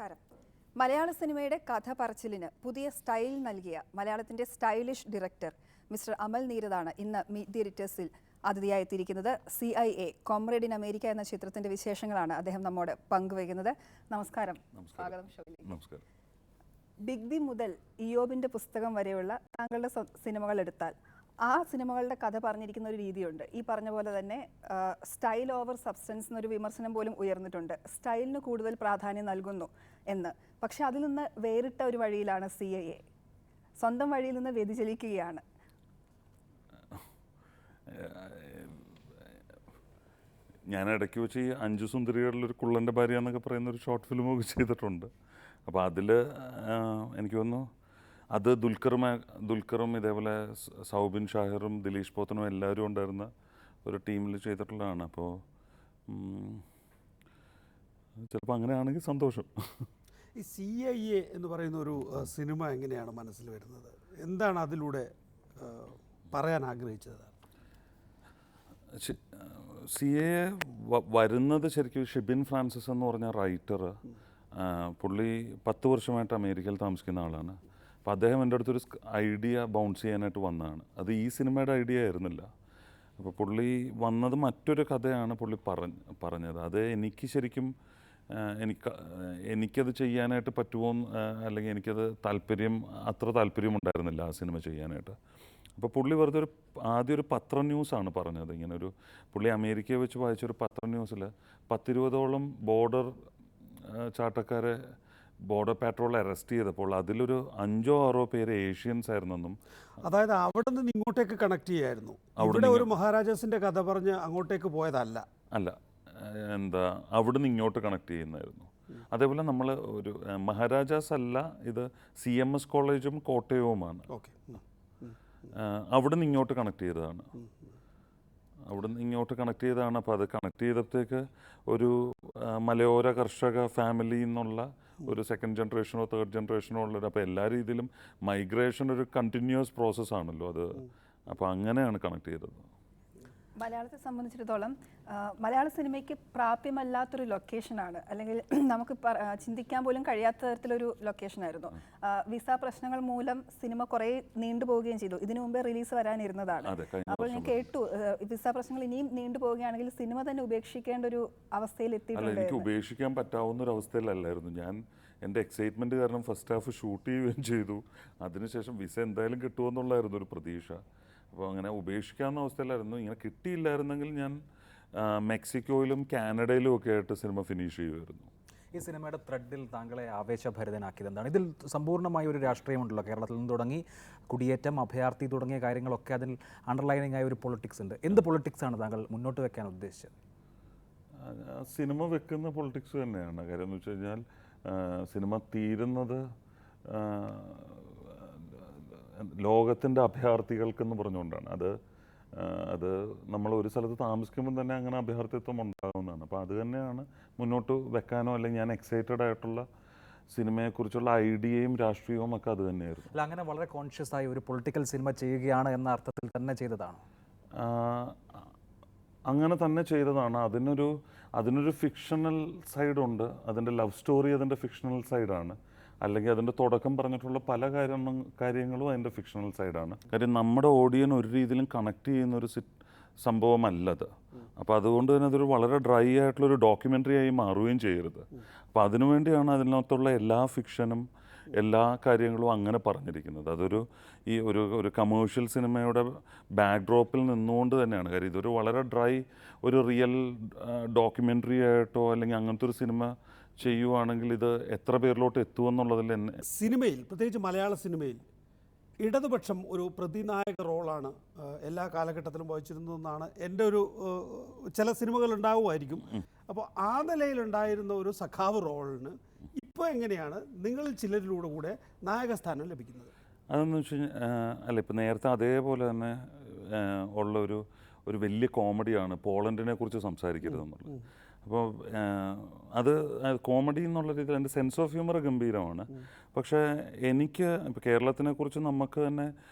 നമസ്കാരം. മലയാള സിനിമയുടെ കഥ പറച്ചിലിന് പുതിയ സ്റ്റൈൽ നൽകിയ മലയാളത്തിന്റെ സ്റ്റൈലിഷ് ഡയറക്ടർ മിസ്റ്റർ അമൽ നീരദാണ് ഇന്ന് മീറ്റ് ദി എഡിറ്റേഴ്സിൽ അതിഥിയായെത്തിയിരിക്കുന്നത്. CIA കോമ്രേഡ് ഇൻ അമേരിക്ക എന്ന ചിത്രത്തിന്റെ വിശേഷങ്ങളാണ് അദ്ദേഹം നമ്മോട് പങ്കുവയ്ക്കുന്നത്. നമസ്കാരം. സ്വാഗതം ഷോയിലേക്ക്. നമസ്കാരം. ബിഗ് ബി മുതൽ ഇയോബിന്റെ പുസ്തകം വരെയുള്ള താങ്കളുടെ സിനിമകൾ എടുത്താൽ ആ സിനിമകളുടെ കഥ പറഞ്ഞിരിക്കുന്ന ഒരു രീതിയുണ്ട്. ഈ പറഞ്ഞ പോലെ തന്നെ സ്റ്റൈൽ ഓവർ സബ്സ്റ്റൻസ് എന്നൊരു വിമർശനം പോലും ഉയർന്നിട്ടുണ്ട്. സ്റ്റൈലിന് കൂടുതൽ പ്രാധാന്യം നൽകുന്നു എന്ന്. പക്ഷെ അതിൽ നിന്ന് വേറിട്ട ഒരു വഴിയിലാണ് CIA. സ്വന്തം വഴിയിൽ നിന്ന് വ്യതിചലിക്കുകയാണ്. ഞാൻ ഇടയ്ക്ക് വെച്ച് ഈ 5 സുന്ദരികളിലൊരു കുള്ളൻ്റെ ഭാര്യ എന്നൊക്കെ പറയുന്നൊരു ഷോർട്ട് ഫിലിമൊക്കെ ചെയ്തിട്ടുണ്ട്. അപ്പോൾ അതിൽ എനിക്ക് തോന്നുന്നു അത് ദുൽഖറും ഇതേപോലെ സൗബിൻ ഷാഹിറും ദിലീഷ് പോത്തനും എല്ലാവരും ഉണ്ടായിരുന്ന ഒരു ടീമിൽ ചെയ്തിട്ടുള്ളതാണ്. അപ്പോൾ ചിലപ്പോൾ അങ്ങനെയാണെങ്കിൽ സന്തോഷം. ഈ CIA എന്ന് പറയുന്ന ഒരു സിനിമ എങ്ങനെയാണ് മനസ്സിൽ വരുന്നത്? എന്താണ് അതിലൂടെ പറയാൻ ആഗ്രഹിച്ചത്? CA വരുന്നത് ശരിക്കും ഷിബിൻ ഫ്രാൻസിസ് എന്ന് പറഞ്ഞ റൈറ്റർ. പുള്ളി 10 വർഷമായിട്ട് അമേരിക്കയിൽ താമസിക്കുന്ന ആളാണ്. അപ്പോൾ അദ്ദേഹം എൻ്റെ അടുത്തൊരു ഐഡിയ ബൗൺസ് ചെയ്യാനായിട്ട് വന്നതാണ്. അത് ഈ സിനിമയുടെ ഐഡിയ ആയിരുന്നില്ല. അപ്പോൾ പുള്ളി വന്നത് മറ്റൊരു കഥയാണ് പുള്ളി പറഞ്ഞത്. അത് എനിക്ക് ശരിക്കും എനിക്കത് ചെയ്യാനായിട്ട് പറ്റുമോ, അല്ലെങ്കിൽ എനിക്കത് അത്ര താല്പര്യമുണ്ടായിരുന്നില്ല ആ സിനിമ ചെയ്യാനായിട്ട്. അപ്പോൾ പുള്ളി വെറുതെ ആദ്യം ഒരു പത്ര ന്യൂസാണ് പറഞ്ഞത്. ഇങ്ങനൊരു പുള്ളി അമേരിക്കയെ വെച്ച് വായിച്ചൊരു പത്ര ന്യൂസിൽ 10-20ഓളം ബോർഡർ പാട്രോൾ അറസ്റ്റ് ചെയ്തപ്പോൾ അതിലൊരു 5-6 പേര് ഏഷ്യൻസ് ആയിരുന്നെന്നും, അതായത് അവിടെ നിന്ന് ഇങ്ങോട്ടേക്ക് കണക്ട് ചെയ്യായിരുന്നു. അവിടെ ഒരു മഹാരാജാസിന്റെ കഥ പറഞ്ഞ് അങ്ങോട്ടേക്ക് പോയതല്ല. അവിടെ നിന്ന് ഇങ്ങോട്ട് കണക്ട് ചെയ്യുന്നതായിരുന്നു. അതേപോലെ നമ്മൾ ഒരു മഹാരാജാസ് അല്ല, ഇത് CMS കോളേജും കോട്ടയവുമാണ്. അവിടെ നിന്ന് ഇങ്ങോട്ട് കണക്ട് ചെയ്തതാണ്. അപ്പോൾ അത് കണക്ട് ചെയ്തപ്പോഴത്തേക്ക് ഒരു മലയോര കർഷക ഫാമിലി എന്നുള്ള ഒരു 2nd ജനറേഷനോ 3rd ജനറേഷനോ ഉള്ളത്. അപ്പോൾ എല്ലാ രീതിയിലും മൈഗ്രേഷൻ ഒരു കണ്ടിന്യൂസ് പ്രോസസ്സാണല്ലോ അത്. അപ്പോൾ അങ്ങനെയാണ് കണക്ട് ചെയ്തത്. മലയാളത്തെ സംബന്ധിച്ചിടത്തോളം മലയാള സിനിമയ്ക്ക് പ്രാപ്യമല്ലാത്തൊരു ലൊക്കേഷനാണ്, അല്ലെങ്കിൽ നമുക്ക് ചിന്തിക്കാൻ പോലും കഴിയാത്ത തരത്തിലൊരു ലൊക്കേഷനായിരുന്നു. വിസ പ്രശ്നങ്ങൾ മൂലം സിനിമ കുറേ നീണ്ടുപോവുകയും ചെയ്തു. ഇതിനു മുമ്പേ റിലീസ് വരാനിരുന്നതാണ്. അപ്പോൾ ഞാൻ കേട്ടു വിസ പ്രശ്നങ്ങൾ ഇനിയും നീണ്ടുപോവുകയാണെങ്കിൽ സിനിമ തന്നെ ഉപേക്ഷിക്കേണ്ട ഒരു അവസ്ഥയിൽ എത്തിയിട്ടുണ്ട്. എനിക്ക് ഉപേക്ഷിക്കാൻ പറ്റാവുന്ന ഒരു അവസ്ഥയിലല്ലായിരുന്നു ഞാൻ. എൻ്റെ എക്സൈറ്റ്മെൻറ്റ് കാരണം ഫസ്റ്റ് ഹാഫ് ഷൂട്ട് ചെയ്യുകയും ചെയ്തു. അതിനുശേഷം വിസ എന്തായാലും കിട്ടുമെന്നുള്ളായിരുന്നു ഒരു പ്രതീക്ഷ. അപ്പോൾ അങ്ങനെ ഉപേക്ഷിക്കാവുന്ന അവസ്ഥയിലായിരുന്നു. ഇങ്ങനെ കിട്ടിയില്ലായിരുന്നെങ്കിൽ ഞാൻ മെക്സിക്കോയിലും കാനഡയിലും ഒക്കെ ആയിട്ട് സിനിമ ഫിനിഷ് ചെയ്യുമായിരുന്നു. ഈ സിനിമയുടെ ത്രെഡിൽ താങ്കളെ ആവേശഭരിതനാക്കിയത് എന്താണ്? ഇതിൽ സമ്പൂർണ്ണമായ ഒരു രാഷ്ട്രീയമുണ്ടല്ലോ. കേരളത്തിൽ നിന്ന് തുടങ്ങി കുടിയേറ്റം, അഭയാർത്ഥി തുടങ്ങിയ കാര്യങ്ങളൊക്കെ അതിൽ അണ്ടർലൈനിങ് ആയ ഒരു പൊളിറ്റിക്സ് ഉണ്ട്. എന്ത് പൊളിറ്റിക്സാണ് താങ്കൾ മുന്നോട്ട് വെക്കാൻ ഉദ്ദേശിച്ചത്? സിനിമ വെക്കുന്ന പൊളിറ്റിക്സ് തന്നെയാണ്. കാര്യം എന്ന് വെച്ച് കഴിഞ്ഞാൽ സിനിമ തീരുന്നത് ലോകത്തിൻ്റെ അഭയാർത്ഥികൾക്കെന്ന് പറഞ്ഞുകൊണ്ടാണ്. അത് നമ്മൾ ഒരു സ്ഥലത്ത് താമസിക്കുമ്പോൾ തന്നെ അങ്ങനെ അഭയാർത്ഥിത്വം ഉണ്ടാകുന്നതാണ്. അപ്പോൾ അത് തന്നെയാണ് മുന്നോട്ട് വെക്കാനോ, അല്ലെങ്കിൽ ഞാൻ എക്സൈറ്റഡ് ആയിട്ടുള്ള സിനിമയെക്കുറിച്ചുള്ള ഐഡിയയും രാഷ്ട്രീയവും ഒക്കെ അത് തന്നെയായിരുന്നു. അല്ല, അങ്ങനെ വളരെ കോൺഷ്യസ് ആയി ഒരു പൊളിറ്റിക്കൽ സിനിമ ചെയ്യുകയാണ് എന്ന അർത്ഥത്തിൽ തന്നെ ചെയ്തതാണ്? അങ്ങനെ തന്നെ ചെയ്തതാണ്. അതിനൊരു ഫിക്ഷണൽ സൈഡുണ്ട്. അതിൻ്റെ ലവ് സ്റ്റോറി അതിൻ്റെ ഫിക്ഷണൽ സൈഡാണ്. അല്ലെങ്കിൽ അതിൻ്റെ തുടക്കം പറഞ്ഞിട്ടുള്ള പല കാര്യങ്ങളും അതിൻ്റെ ഫിക്ഷണൽ സൈഡാണ്. കാര്യം നമ്മുടെ ഓഡിയൻ ഒരു രീതിയിലും കണക്ട് ചെയ്യുന്നൊരു സംഭവമല്ലത്. അപ്പോൾ അതുകൊണ്ട് തന്നെ അതൊരു വളരെ ഡ്രൈ ആയിട്ടുള്ളൊരു ഡോക്യുമെൻ്ററി ആയി മാറുകയും ചെയ്യരുത്. അപ്പോൾ അതിനുവേണ്ടിയാണ് അതിനകത്തുള്ള എല്ലാ ഫിക്ഷനും എല്ലാ കാര്യങ്ങളും അങ്ങനെ പറഞ്ഞിരിക്കുന്നത്. ഒരു കമേഴ്ഷ്യൽ സിനിമയുടെ ബാക്ക്ഡ്രോപ്പിൽ നിന്നുകൊണ്ട് തന്നെയാണ്. കാര്യം ഇതൊരു വളരെ ഡ്രൈ ഒരു റിയൽ ഡോക്യുമെൻ്ററി ആയിട്ടോ അല്ലെങ്കിൽ അങ്ങനത്തെ ഒരു സിനിമ ചെയ്യുവാണെങ്കിൽ ഇത് എത്ര പേരിലോട്ട് എത്തുമെന്നുള്ളതിൽ തന്നെ. സിനിമയിൽ, പ്രത്യേകിച്ച് മലയാള സിനിമയിൽ ഇടതുപക്ഷം ഒരു പ്രതിനായക റോളാണ് എല്ലാ കാലഘട്ടത്തിലും വഹിച്ചിരുന്നതെന്നാണ് എൻ്റെ ഒരു ചില സിനിമകൾ ഉണ്ടാവുമായിരിക്കും. അപ്പോൾ ആ നിലയിലുണ്ടായിരുന്ന ഒരു സഖാവ് റോളിന് ഇപ്പോൾ എങ്ങനെയാണ് നിങ്ങൾ ചിലരിലൂടെ കൂടെ നായകസ്ഥാനം ലഭിക്കുന്നത്? അതെന്ന് വെച്ച് കഴിഞ്ഞാൽ ഇപ്പം നേരത്തെ അതേപോലെ തന്നെ ഉള്ള ഒരു വലിയ കോമഡിയാണ് പോളണ്ടിനെ കുറിച്ച് സംസാരിക്കരുതെന്നുള്ളത്. അപ്പോൾ അത് കോമഡി എന്നുള്ള രീതിയിൽ എൻ്റെ സെൻസ് ഓഫ് ഹ്യൂമർ ഗംഭീരമാണ്. പക്ഷേ എനിക്ക് ഇപ്പോൾ കേരളത്തിനെ കുറിച്ച് നമുക്ക് തന്നെ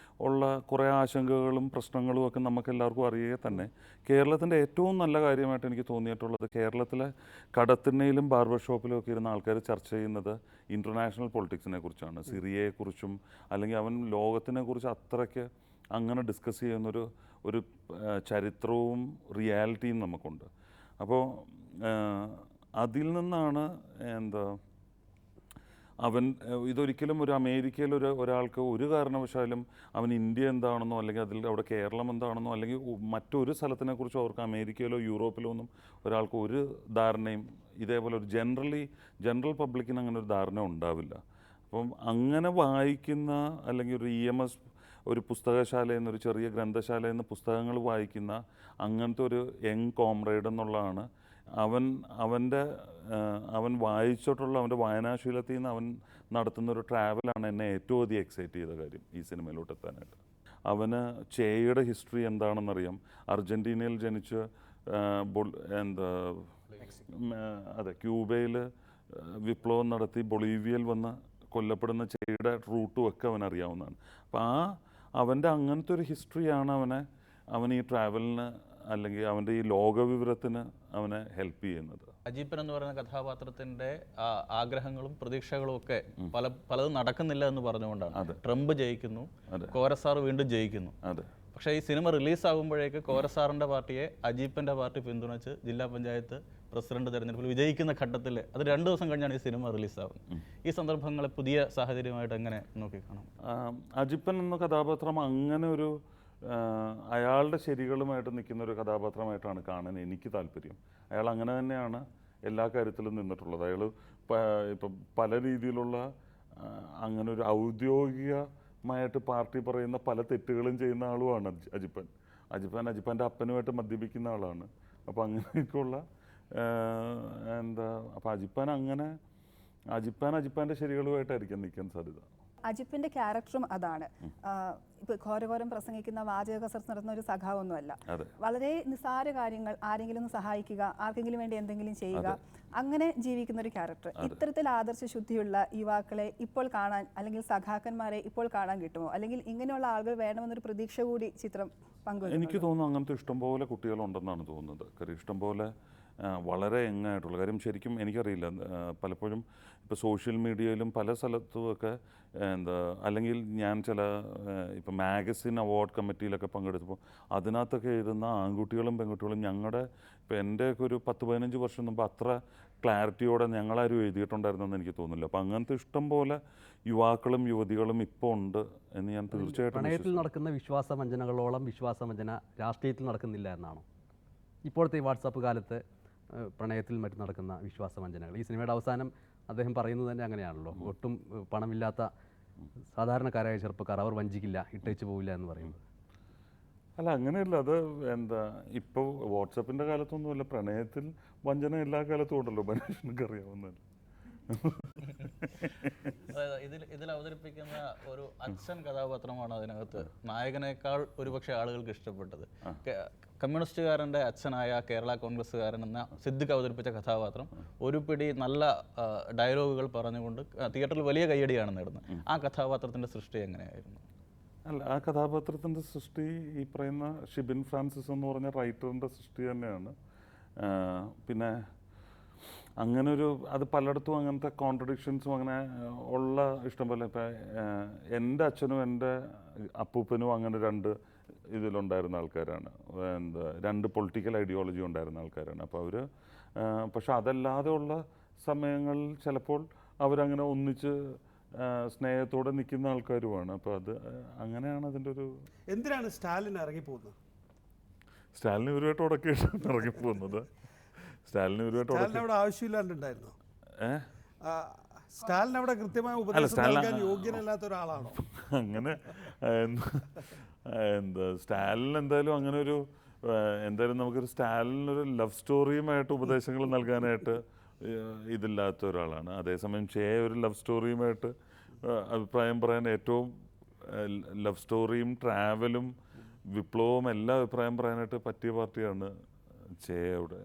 ഉള്ള കുറേ ആശങ്കകളും പ്രശ്നങ്ങളും ഒക്കെ നമുക്ക് എല്ലാവർക്കും അറിയുക തന്നെ. കേരളത്തിൻ്റെ ഏറ്റവും നല്ല കാര്യമായിട്ട് എനിക്ക് തോന്നിയിട്ടുള്ളത് കേരളത്തിലെ കടത്തിണ്ണയിലും ബാർബർ ഷോപ്പിലും ഒക്കെ ഇരുന്ന ആൾക്കാർ ചർച്ച ചെയ്യുന്നത് ഇൻ്റർനാഷണൽ പൊളിറ്റിക്സിനെ കുറിച്ചാണ്. സിറിയയെക്കുറിച്ചും അല്ലെങ്കിൽ അവൻ ലോകത്തിനെ കുറിച്ച് അത്രയ്ക്ക് അങ്ങനെ ഡിസ്കസ് ചെയ്യുന്നൊരു ചരിത്രവും റിയാലിറ്റിയും നമുക്കുണ്ട്. അപ്പോൾ അതിൽ നിന്നാണ് അവൻ ഇതൊരിക്കലും ഒരു അമേരിക്കയിൽ ഒരാൾക്ക് ഒരു കാരണവശാലും അവൻ ഇന്ത്യ എന്താണെന്നോ അല്ലെങ്കിൽ അവിടെ കേരളം എന്താണെന്നോ അല്ലെങ്കിൽ മറ്റൊരു സ്ഥലത്തിനെക്കുറിച്ചോ അവർക്ക് അമേരിക്കയിലോ യൂറോപ്പിലോ ഒന്നും ഒരാൾക്ക് ഒരു ധാരണയും ഇതേപോലെ ഒരു ജനറൽ പബ്ലിക്കിന് അങ്ങനെ ഒരു ധാരണ ഉണ്ടാവില്ല. അപ്പം അങ്ങനെ വായിക്കുന്ന അല്ലെങ്കിൽ ഒരു EMS ഒരു പുസ്തകശാലയിൽ നിന്ന്, ഒരു ചെറിയ ഗ്രന്ഥശാലയിൽ നിന്ന് പുസ്തകങ്ങൾ വായിക്കുന്ന അങ്ങനത്തെ ഒരു യങ് കോമ്രേഡ് എന്നുള്ളതാണ് അവൻ വായിച്ചിട്ടുള്ള അവൻ്റെ വായനാശീലത്തിൽ നിന്ന് അവൻ നടത്തുന്ന ഒരു ട്രാവലാണ് എന്നെ ഏറ്റവും അധികം എക്സൈറ്റ് ചെയ്ത കാര്യം ഈ സിനിമയിലോട്ട് എത്താനായിട്ട്. അവന് ചേയുടെ ഹിസ്റ്ററി എന്താണെന്നറിയാം. അർജൻറ്റീനയിൽ ജനിച്ച് ക്യൂബയിൽ വിപ്ലവം നടത്തി ബൊളീവിയയിൽ വന്ന് കൊല്ലപ്പെടുന്ന ചേയുടെ റൂട്ടും ഒക്കെ അവനറിയാവുന്നതാണ്. അപ്പോൾ അവൻ്റെ അങ്ങനത്തെ ഒരു ഹിസ്റ്ററിയാണ് അവൻ ഈ ട്രാവലിന് അല്ലെങ്കിൽ അവൻ്റെ ഈ ലോകവിവരത്തിന് അവനെ ഹെൽപ്പ് ചെയ്യുന്നത്. അജീപ്പൻ എന്ന് പറയുന്ന കഥാപാത്രത്തിൻ്റെ ആഗ്രഹങ്ങളും പ്രതീക്ഷകളും ഒക്കെ പലതും നടക്കുന്നില്ല എന്ന് പറഞ്ഞുകൊണ്ടാണ്. ട്രംപ് ജയിക്കുന്നു, കോരസാർ വീണ്ടും ജയിക്കുന്നു. പക്ഷേ ഈ സിനിമ റിലീസാകുമ്പോഴേക്ക് കോരസാറിൻ്റെ പാർട്ടിയെ അജീപ്പൻ്റെ പാർട്ടി പിന്തുണച്ച് ജില്ലാ പഞ്ചായത്ത് പ്രസിഡന്റ് തെരഞ്ഞെടുപ്പിൽ വിജയിക്കുന്ന ഘട്ടത്തിൽ അത് 2 ദിവസം കഴിഞ്ഞാണ് ഈ സിനിമ റിലീസാകുന്നത്. ഈ സന്ദർഭങ്ങളെ പുതിയ സാഹചര്യമായിട്ട് എങ്ങനെ നോക്കിക്കാണും? അജിപ്പൻ എന്ന കഥാപാത്രം അങ്ങനെ ഒരു അയാളുടെ ശരികളുമായിട്ട് നിൽക്കുന്ന ഒരു കഥാപാത്രമായിട്ടാണ് കാണാൻ എനിക്ക് താല്പര്യം. അയാൾ അങ്ങനെ തന്നെയാണ് എല്ലാ കാര്യത്തിലും നിന്നിട്ടുള്ളത്. അയാൾ ഇപ്പം പല രീതിയിലുള്ള അങ്ങനെ ഒരു ഔദ്യോഗികമായിട്ട് പാർട്ടി പറയുന്ന പല തെറ്റുകളും ചെയ്യുന്ന ആളുമാണ് അജിപ്പൻ്റെ അപ്പനുമായിട്ട് മദ്യപിക്കുന്ന ആളാണ്. അപ്പോൾ അങ്ങനെയൊക്കെയുള്ള അപ്പോൾ അജിപ്പൻ്റെ ശരികളുമായിട്ടായിരിക്കും നിൽക്കാൻ സാധ്യത. അജിപ്പിന്റെ ക്യാരക്ടറും അതാണ്. ഇപ്പോൾ ഘോരഘോരം പ്രസംഗിക്കുന്ന വാചക കസർത്ത് നടത്തുന്ന ഒരു സഖാവൊന്നുമല്ല. വളരെ നിസ്സാര കാര്യങ്ങൾ, ആരെങ്കിലും ഒന്ന് സഹായിക്കുക, ആർക്കെങ്കിലും വേണ്ടി എന്തെങ്കിലും ചെയ്യുക, അങ്ങനെ ജീവിക്കുന്ന ഒരു ക്യാരക്ടർ. ഇത്തരത്തിൽ ആദർശ ശുദ്ധിയുള്ള യുവാക്കളെ ഇപ്പോൾ കാണാൻ അല്ലെങ്കിൽ സഖാക്കന്മാരെ ഇപ്പോൾ കാണാൻ കിട്ടുമോ? അല്ലെങ്കിൽ ഇങ്ങനെയുള്ള ആളുകൾ വേണമെന്നൊരു പ്രതീക്ഷ കൂടി ചിത്രം പങ്കുവയ്ക്കുന്നു. എനിക്ക് തോന്നുന്നു അങ്ങനത്തെ ഇഷ്ടംപോലെ കുട്ടികളുണ്ടെന്നാണ് തോന്നുന്നത്. കാര്യം ഇഷ്ടംപോലെ വളരെ യങ്ങായിട്ടുള്ള കാര്യം ശരിക്കും എനിക്കറിയില്ല. പലപ്പോഴും ഇപ്പോൾ സോഷ്യൽ മീഡിയയിലും പല സ്ഥലത്തുമൊക്കെ അല്ലെങ്കിൽ ഞാൻ ഇപ്പോൾ മാഗസിൻ അവാർഡ് കമ്മിറ്റിയിലൊക്കെ പങ്കെടുത്തപ്പോൾ അതിനകത്തൊക്കെ എഴുതുന്ന ആൺകുട്ടികളും പെൺകുട്ടികളും ഇപ്പോൾ എൻ്റെയൊക്കെ ഒരു 10-15 വർഷം മുമ്പ് അത്ര ക്ലാരിറ്റിയോടെ ഞങ്ങളാരും എഴുതിയിട്ടുണ്ടായിരുന്നെന്ന് എനിക്ക് തോന്നുന്നില്ല. അപ്പോൾ അങ്ങനത്തെ ഇഷ്ടം പോലെ യുവാക്കളും യുവതികളും ഇപ്പോൾ ഉണ്ട് എന്ന് ഞാൻ തീർച്ചയായിട്ടും. പ്രണയത്തിൽ നടക്കുന്ന വിശ്വാസവഞ്ചനകളോളം വിശ്വാസവഞ്ചന രാഷ്ട്രീയത്തിൽ നടക്കുന്നില്ല എന്നാണോ ഇപ്പോഴത്തെ ഈ വാട്സാപ്പ് കാലത്ത് പ്രണയത്തിൽ മറ്റും നടക്കുന്ന വിശ്വാസവഞ്ചനകൾ? ഈ സിനിമയുടെ അവസാനം അദ്ദേഹം പറയുന്നത് തന്നെ അങ്ങനെയാണല്ലോ, ഒട്ടും പണമില്ലാത്ത സാധാരണക്കാരായ ചെറുപ്പക്കാർ അവർ വഞ്ചിക്കില്ല, ഇട്ടേച്ച് പോവില്ല എന്ന് പറയുന്നത്. അല്ല, അങ്ങനെയല്ല. അത് ഇപ്പോൾ വാട്സപ്പിൻ്റെ കാലത്തൊന്നുമല്ല, പ്രണയത്തിൽ വഞ്ചന എല്ലാ കാലത്തും ഉണ്ടല്ലോ, മനുഷ്യനൊക്കെ അറിയാവുന്നതല്ല. ഇതിൽ അവതരിപ്പിക്കുന്ന ഒരു അച്ഛൻ കഥാപാത്രമാണ് അതിനകത്ത് നായകനേക്കാൾ ഒരുപക്ഷെ ആളുകൾക്ക് ഇഷ്ടപ്പെട്ടത്. കമ്മ്യൂണിസ്റ്റുകാരൻ്റെ അച്ഛനായ കേരള കോൺഗ്രസ്സുകാരൻ എന്ന സിദ്ദിഖ് അവതരിപ്പിച്ച കഥാപാത്രം ഒരു പിടി നല്ല ഡയലോഗുകൾ പറഞ്ഞുകൊണ്ട് തിയേറ്ററിൽ വലിയ കയ്യടിയാണ് നേടുന്നത്. ആ കഥാപാത്രത്തിൻ്റെ സൃഷ്ടി എങ്ങനെയായിരുന്നു? അല്ല, ആ കഥാപാത്രത്തിൻ്റെ സൃഷ്ടി ഈ പറയുന്ന ഷിബിൻ ഫ്രാൻസിസ് എന്ന് പറഞ്ഞ റൈറ്ററിൻ്റെ സൃഷ്ടി തന്നെയാണ്. പിന്നെ അങ്ങനൊരു അത് പലയിടത്തും അങ്ങനത്തെ കോൺട്രഡിക്ഷൻസും അങ്ങനെ ഉള്ള ഇഷ്ടംപോലെ. ഇപ്പം എൻ്റെ അച്ഛനും എൻ്റെ അപ്പൂപ്പനും അങ്ങനെ 2 ഇതിലുണ്ടായിരുന്ന ആൾക്കാരാണ്. 2 പൊളിറ്റിക്കൽ ഐഡിയോളജി ഉണ്ടായിരുന്ന ആൾക്കാരാണ്. അപ്പോൾ അവർ പക്ഷെ അതല്ലാതെ ഉള്ള സമയങ്ങളിൽ ചിലപ്പോൾ അവരങ്ങനെ ഒന്നിച്ച് സ്നേഹത്തോടെ നിൽക്കുന്ന ആൾക്കാരുമാണ്. അപ്പോൾ അത് അങ്ങനെയാണ് അതിൻ്റെ ഒരു. എന്തിനാണ് സ്റ്റാലിൻ ഇറങ്ങിപ്പോകുന്നത്? സ്റ്റാലിന് ഇവരുമായിട്ട് ഉടക്കിയിട്ടാണ് ഇറങ്ങിപ്പോകുന്നത്. സ്റ്റാലിന് അവിടെ ആവശ്യമില്ലാണ്ടുണ്ടായിരുന്നു. സ്റ്റാലിൻ അവിടെ കൃത്യമായ ഉപദേശം നൽകാൻ യോഗ്യനല്ലാത്ത ഒരാളാണോ? അങ്ങനെ സ്റ്റാലിൻ എന്തായാലും അങ്ങനെ ഒരു എന്തായാലും നമുക്കൊരു സ്റ്റാലിനൊരു ലവ് സ്റ്റോറിയുമായിട്ട് ഉപദേശങ്ങൾ നൽകാനായിട്ട് ഇതില്ലാത്ത ഒരാളാണ്. അതേസമയം ഒരു ലവ് സ്റ്റോറിയുമായിട്ട് അഭിപ്രായം പറയാൻ ഏറ്റവും ലവ് സ്റ്റോറിയും ട്രാവലും വിപ്ലവവും എല്ലാ അഭിപ്രായം പറയാനായിട്ട് പറ്റിയ പാർട്ടിയാണ് അവിടെ.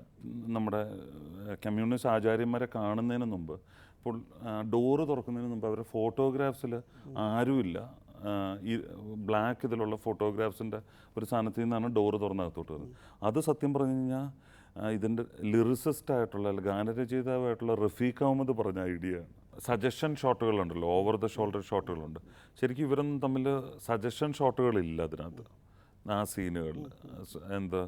നമ്മുടെ കമ്മ്യൂണിസ്റ്റ് ആചാര്യന്മാരെ കാണുന്നതിന് മുമ്പ്, ഇപ്പോൾ ഡോറ് തുറക്കുന്നതിന് മുമ്പ് അവരുടെ ഫോട്ടോഗ്രാഫ്സിൽ ആരുമില്ല. ഈ ബ്ലാക്ക് ഇതിലുള്ള ഫോട്ടോഗ്രാഫ്സിൻ്റെ ഒരു സ്ഥാനത്ത് നിന്നാണ് ഡോറ് തുറന്നകത്തോട്ട് വരുന്നത്. അത് സത്യം പറഞ്ഞു കഴിഞ്ഞാൽ ഇതിൻ്റെ ലിറിസിസ്റ്റ് ആയിട്ടുള്ള അല്ലെങ്കിൽ ഗാനരചയിതാവായിട്ടുള്ള റഫീഖ് അഹമ്മദ് പറഞ്ഞ ഐഡിയ ആണ്. സജഷൻ ഷോട്ടുകളുണ്ടല്ലോ, ഓവർ ദ ഷോൾഡർ ഷോട്ടുകളുണ്ട്. ശരിക്കും ഇവരൊന്നും തമ്മിൽ സജഷൻ ഷോട്ടുകളില്ല അതിനകത്ത്, ആ സീനുകളിൽ. എന്താ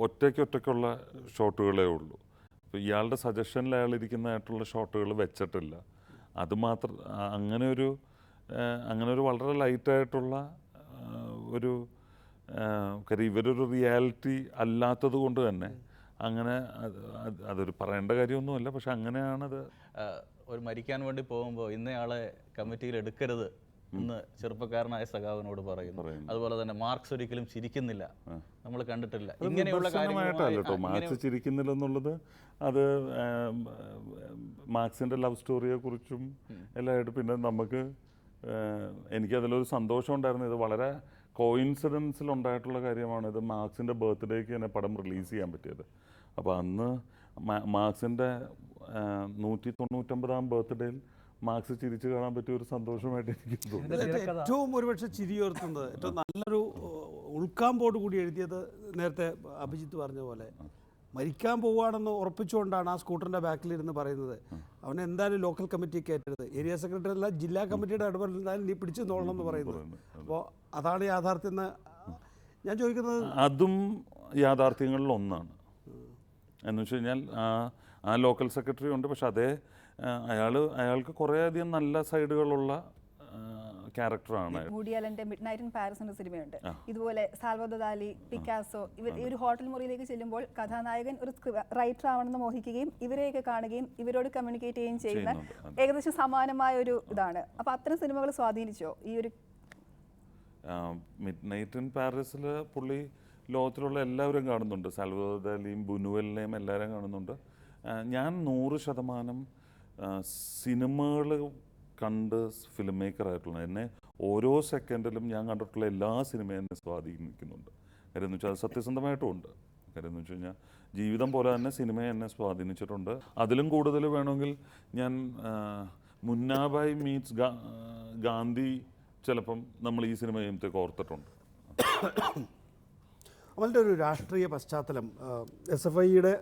ഒറ്റയ്ക്കുള്ള ഷോട്ടുകളേ ഉള്ളൂ. അപ്പോൾ ഇയാളുടെ സജഷനിൽ അയാൾ ഇരിക്കുന്നതായിട്ടുള്ള ഷോട്ടുകൾ വെച്ചിട്ടില്ല. അതുമാത്രം അങ്ങനെ ഒരു വളരെ ലൈറ്റായിട്ടുള്ള ഒരു കാര്യം ഇവരൊരു റിയാലിറ്റി അല്ലാത്തത് കൊണ്ട് തന്നെ അങ്ങനെ അതൊരു പറയേണ്ട കാര്യമൊന്നുമല്ല. പക്ഷെ അങ്ങനെയാണത്. ഒരു മരിക്കാൻ വേണ്ടി പോകുമ്പോൾ ഇന്നയാളെ കമ്മിറ്റിയിൽ എടുക്കരുത് എന്ന് ചെറുപ്പക്കാരനായ സഖാവിനോട് പറയുന്നു. അതുപോലെ തന്നെ മാർക്സ് ഒരിക്കലും ചിരിക്കുന്നില്ല, നമ്മൾ കണ്ടിട്ടില്ല. ഇങ്ങനെയുള്ള കാര്യമായിട്ടല്ലോ മാർക്സ് ചിരിക്കുന്നില്ല എന്നുള്ളത്. അത് മാർക്സിൻ്റെ ലവ് സ്റ്റോറിയെ കുറിച്ചും എല്ലാമായിട്ട്. പിന്നെ നമുക്ക് എനിക്കതിലൊരു സന്തോഷം ഉണ്ടായിരുന്നു. ഇത് വളരെ കോയിൻസിഡൻസിൽ ഉണ്ടായിട്ടുള്ള കാര്യമാണ്. ഇത് മാർക്സിൻ്റെ ബർത്ത്ഡേക്ക് തന്നെ പടം റിലീസ് ചെയ്യാൻ പറ്റിയത്. അപ്പോൾ അന്ന് മാർക്സിൻ്റെ 199ാം ബർത്ത്ഡേയിൽ മാർക്സ് ചിരിച്ചു കാണാൻ പറ്റിയ ഒരു സന്തോഷമായിട്ട് എനിക്ക് തോന്നുന്നു. ഏറ്റവും ഒരുപക്ഷെ ചിരിയോർത്തുന്നത് ഏറ്റവും നല്ലൊരു ഉൾക്കാമ്പോട് കൂടി എഴുതിയത് നേരത്തെ അഭിജിത്ത് പറഞ്ഞ പോലെ മരിക്കാൻ പോവുകയാണെന്ന് ഉറപ്പിച്ചുകൊണ്ടാണ് ആ സ്കൂട്ടറിൻ്റെ ബാക്കിലിരുന്ന് പറയുന്നത്, അവനെ എന്തായാലും ലോക്കൽ കമ്മിറ്റി കയറ്റരുത്, ഏരിയ സെക്രട്ടറി അല്ല ജില്ലാ കമ്മിറ്റിയുടെ ഇടപെടൽ നീ പിടിച്ചു നോളണം എന്ന് പറയുന്നത്. അപ്പോൾ അതാണ് യാഥാർത്ഥ്യം എന്ന് ഞാൻ ചോദിക്കുന്നത്. അതും യാഥാർത്ഥ്യങ്ങളിൽ ഒന്നാണ്. എന്ന് വെച്ച് കഴിഞ്ഞാൽ ആ ലോക്കൽ സെക്രട്ടറി ഉണ്ട്, പക്ഷെ അയാൾക്ക് കുറേയധികം നല്ല സൈഡുകളുള്ള ക്യാരക്ടറാണ്. വുഡി അലന്റെ മിഡ്നൈറ്റ് ഇൻ പാരീസ് എന്ന സിനിമയുണ്ട്. ഇതുപോലെ സാൽവദോർ ദാലി, പിക്കാസോ, ഈ ഒരു ഹോട്ടൽ മുറിയിലേക്ക് ചെല്ലുമ്പോൾ കഥാനായകൻ ഒരു റൈറ്റർ ആവണമെന്ന് മോഹിക്കുകയും ഇവരെയൊക്കെ കാണുകയും ഇവരോട് കമ്മ്യൂണിക്കേറ്റ് ചെയ്യുകയും ചെയ്യുന്ന ഏകദേശം സമാനമായ ഒരു ഇതാണ്. അപ്പോൾ അത്തരം സിനിമകൾ സ്വാധീനിച്ചോ ഈ ഒരു? മിഡ്നൈറ്റ് ഇൻ പാരീസിൽ പുള്ളി ലോകത്തിലുള്ള എല്ലാവരും കാണുന്നുണ്ട്. സാൽവദോർ ദാലിയും ബുനുവലിനെയും എല്ലാവരും കാണുന്നുണ്ട്. ഞാൻ 100% സിനിമകൾ കണ്ട് ഫിലിം മേക്കറായിട്ടുള്ള എന്നെ ഓരോ സെക്കൻഡിലും ഞാൻ കണ്ടിട്ടുള്ള എല്ലാ സിനിമയും എന്നെ സ്വാധീനിക്കുന്നുണ്ട്. കാര്യം എന്ന് വെച്ചാൽ അത് സത്യസന്ധമായിട്ടും ഉണ്ട്. കാര്യം എന്ന് വെച്ച് കഴിഞ്ഞാൽ ജീവിതം പോലെ തന്നെ സിനിമയെ എന്നെ സ്വാധീനിച്ചിട്ടുണ്ട്. അതിലും കൂടുതൽ വേണമെങ്കിൽ ഞാൻ മുന്നാബായ് മീറ്റ്സ് ഗാന്ധി ചിലപ്പം നമ്മൾ ഈ സിനിമ ചെയ്യുമ്പോഴത്തേക്ക് ഓർത്തിട്ടുണ്ട്. അവളുടെ ഒരു രാഷ്ട്രീയ പശ്ചാത്തലം, SFIയുടെ